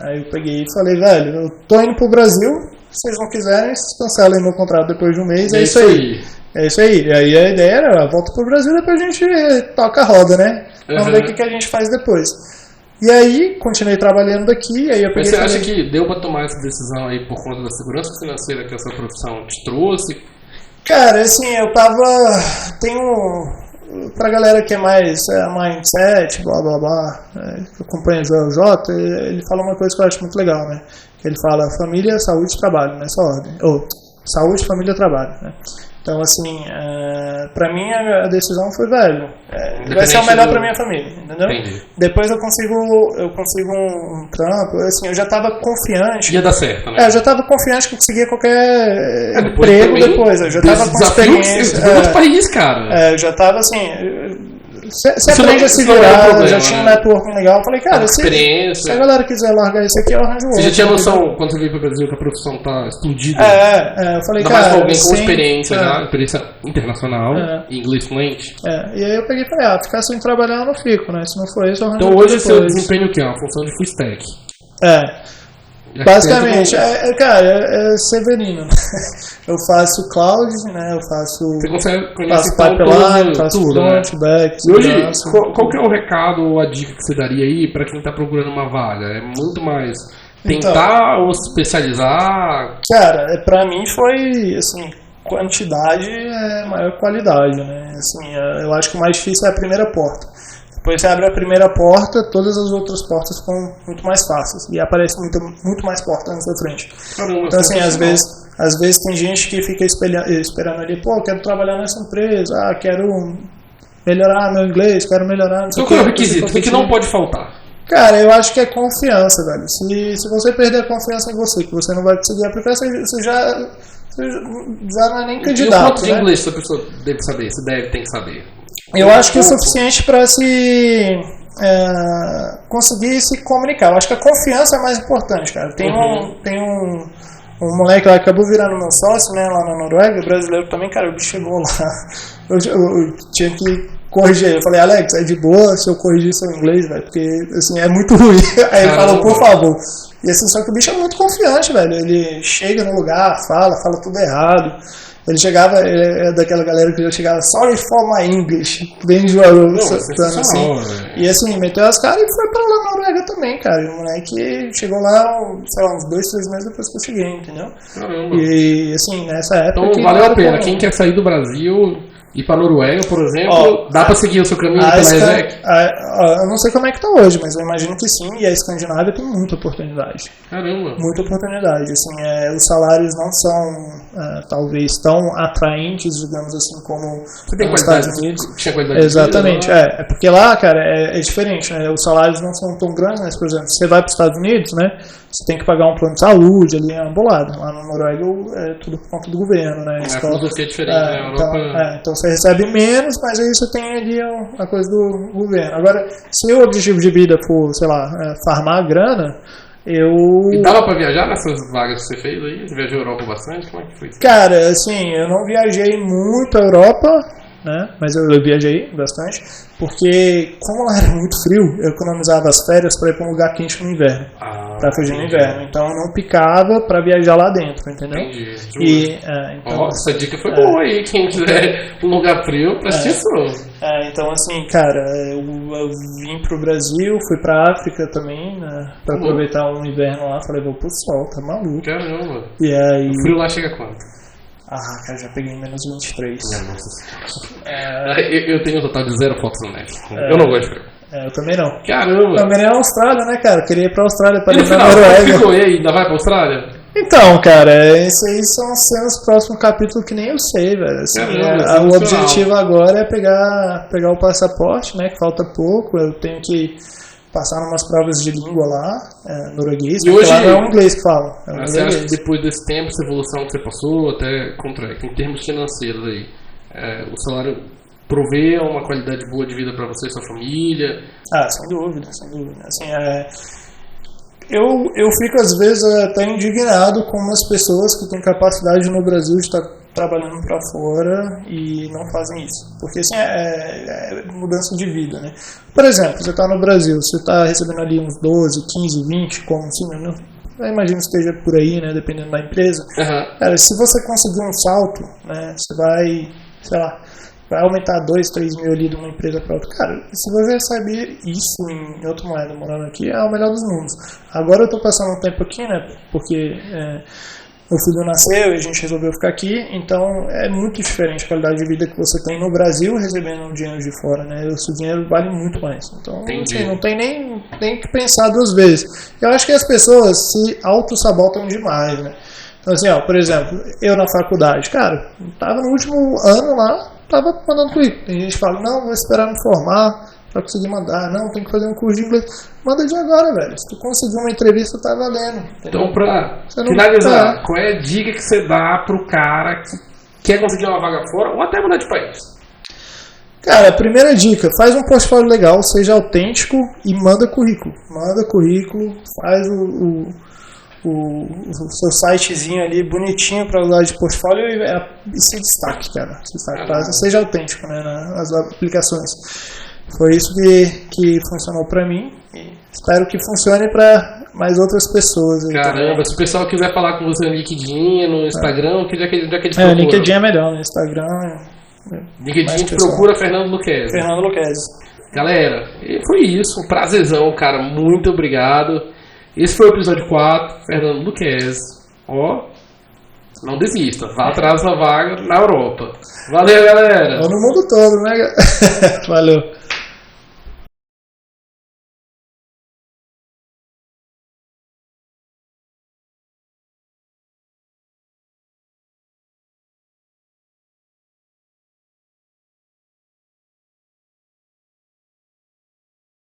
Aí eu peguei e falei, velho, eu tô indo pro Brasil, se vocês não quiserem, vocês cancelem meu contrato depois de 1 mês, é isso aí. É isso aí. E aí a ideia era, volta pro Brasil, depois a gente toca a roda, né? Vamos ver o que a gente faz depois. E aí, continuei trabalhando daqui, aí eu peguei... Mas você acha que deu pra tomar essa decisão aí por conta da segurança financeira que essa profissão te trouxe? Cara, assim, eu pra galera que é mais mindset, blá blá blá, que acompanha o Joel J, ele fala uma coisa que eu acho muito legal, né? Ele fala família, saúde e trabalho, nessa ordem. Saúde, família, trabalho, né? Então, assim, pra mim a decisão foi, velho, vai ser o melhor pra minha família, entendeu? Entendi. Depois eu consigo um trampo, assim, eu já tava confiante. Ia dar certo, né? Eu já tava confiante que eu conseguia qualquer emprego depois. Eu já tava com experiência. Outro país, cara. Eu já tava, assim, você aprende a se virar, eu já tinha um networking legal. Eu falei, cara, se a galera quiser largar isso aqui, eu arranjo outro. Você já tinha noção, quando você veio pro Brasil, que a profissão tá explodida? Eu falei, ainda cara... mais com alguém com experiência, experiência internacional, inglês fluente. E aí eu peguei e falei, ficar sem trabalhar eu não fico, né? Se não for isso, eu arranjo Então hoje seu desempenho o quê? Uma função de full stack. Basicamente, cara, é Severino. Eu faço cloud, né? Eu faço pipeline, faço front, back. E hoje, qual que é o recado ou a dica que você daria aí para quem está procurando uma vaga? É muito mais tentar ou se especializar? Cara, pra mim foi, assim, quantidade é maior qualidade, né? Assim, eu acho que o mais difícil é a primeira porta. Depois você abre a primeira porta, todas as outras portas ficam muito mais fáceis. E aparece muito mais porta na sua frente. Caramba, então, assim, às vezes tem gente que fica esperando ali, pô, quero trabalhar nessa empresa, quero melhorar meu inglês, quero melhorar... Então qual é o requisito? O que não pode faltar? Cara, eu acho que é confiança, velho. Se você perder a confiança em você, que você não vai conseguir aplicar, você já não é nem candidato. E o quanto de inglês essa pessoa deve saber? Tem que saber? Eu acho que é o suficiente para conseguir se comunicar. Eu acho que a confiança é mais importante, cara. Tem um moleque lá que acabou virando meu sócio, né, lá na Noruega, brasileiro também, cara, o bicho chegou lá. Eu tinha que corrigir ele. Eu falei, Alex, é de boa se eu corrigir seu inglês, velho, porque, assim, é muito ruim. Aí ele falou, por favor. E assim, só que o bicho é muito confiante, velho. Ele chega no lugar, fala tudo errado. Ele chegava, é daquela galera que já chegava, sorry for my English, bem enjoaroso, assim. E assim, meteu as caras e foi pra lá na Noruega também, cara. E o moleque chegou lá, sei lá, uns 2-3 meses depois que eu cheguei, entendeu? Caramba. E assim, nessa época... Então valeu a pena. Quem quer sair do Brasil... Ir para a Noruega, por exemplo, dá para seguir o seu caminho pela ESEC? Eu não sei como é que está hoje, mas eu imagino que sim, e a Escandinávia tem muita oportunidade. Caramba! Muita oportunidade. Assim, os salários não são, talvez, tão atraentes, digamos assim, como nos Estados Unidos. Tinha qualidade Exatamente, de vida, é porque lá, cara, é diferente, né? Os salários não são tão grandes, mas, por exemplo, você vai para os Estados Unidos, né? Você tem que pagar um plano de saúde ali, ambulado. Lá na Noruega é tudo por conta do governo, né? A filosofia é diferente, né? Então você recebe menos, mas aí você tem ali a coisa do governo. Agora, se o objetivo de vida for, sei lá, farmar grana, E dava pra viajar nessas vagas que você fez aí? Você viajou a Europa bastante? Como é que foi? Cara, assim, eu não viajei muito a Europa, né? Mas eu viajei bastante, porque como lá era muito frio, eu economizava as férias para ir para um lugar quente no inverno, para fugir no inverno. Então eu não picava para viajar lá dentro, entendeu? Entendi. Então, essa dica foi boa aí, quem quiser um lugar frio, preste atenção. Então assim, cara, eu vim pro Brasil, fui pra África também, né, para aproveitar um inverno lá, falei, vou pro sol, tá maluco. Caramba. E aí... O frio lá chega quanto? Cara, já peguei menos 23. Eu tenho um total de 0 fotos no net. Eu não gosto de frio. Eu também não. Caramba! Também é a Austrália, né, cara? Eu queria ir pra Austrália pra ir na Noruega. E aí, ainda vai pra Austrália? Então, cara, isso aí são cenas do próximo capítulo que nem eu sei, velho. Assim, o objetivo agora é pegar o passaporte, né? Que falta pouco. Eu tenho que passar umas provas de língua lá, norueguês, porque hoje, lá não é o inglês que fala. Você acha que depois desse tempo, essa evolução que você passou, até contrato, em termos financeiros aí, o salário provê uma qualidade boa de vida para você e sua família? Sem dúvida, sem dúvida. Assim, eu fico às vezes até indignado com umas pessoas que têm capacidade no Brasil de estar trabalhando para fora e não fazem isso, porque assim é mudança de vida, né? Por exemplo, você está no Brasil, você está recebendo ali uns 12, 15, 20 como assim, né? Eu imagino que esteja por aí, né? Dependendo da empresa. Cara, se você conseguir um salto, né? Você vai, sei lá, vai aumentar 2, 3 mil ali de uma empresa para outra. Cara, se você recebe isso em outra moeda morando aqui, é o melhor dos mundos. Agora eu estou passando um tempo aqui, né? Porque meu filho nasceu e a gente resolveu ficar aqui, então é muito diferente a qualidade de vida que você tem no Brasil recebendo um dinheiro de fora, né? O seu dinheiro vale muito mais. Então, assim, não tem nem que pensar 2 vezes. Eu acho que as pessoas se auto-sabotam demais, né? Então, assim, por exemplo, eu na faculdade, cara, tava no último ano lá, tava mandando currículo. Tem gente que fala, não, vou esperar me formar pra conseguir mandar. Não, tem que fazer um curso de inglês. Manda de agora, velho. Se tu conseguir uma entrevista, tá valendo. Entendeu? Então, pra finalizar, qual é a dica que você dá pro cara que quer conseguir uma vaga fora ou até mudar de país? Cara, a primeira dica, faz um portfólio legal, seja autêntico e manda currículo. Manda currículo, faz o seu sitezinho ali bonitinho para usar de portfólio e se destaque, cara. Seja autêntico, né, nas aplicações. Foi isso que funcionou para mim e espero que funcione para mais outras pessoas. Aí, caramba, também. Se o pessoal quiser falar com você no LinkedIn, no Instagram, onde é que eles procuram? O LinkedIn é melhor, no Instagram... LinkedIn a gente procura Fernando Lucchesi. Fernando Lucchesi. Galera, foi isso, um prazerzão, cara, muito obrigado. Esse foi o episódio 4, Fernando Lucchesi. Ó, não desista, vá atrás da vaga na Europa. Valeu, galera. No mundo todo, né? Valeu.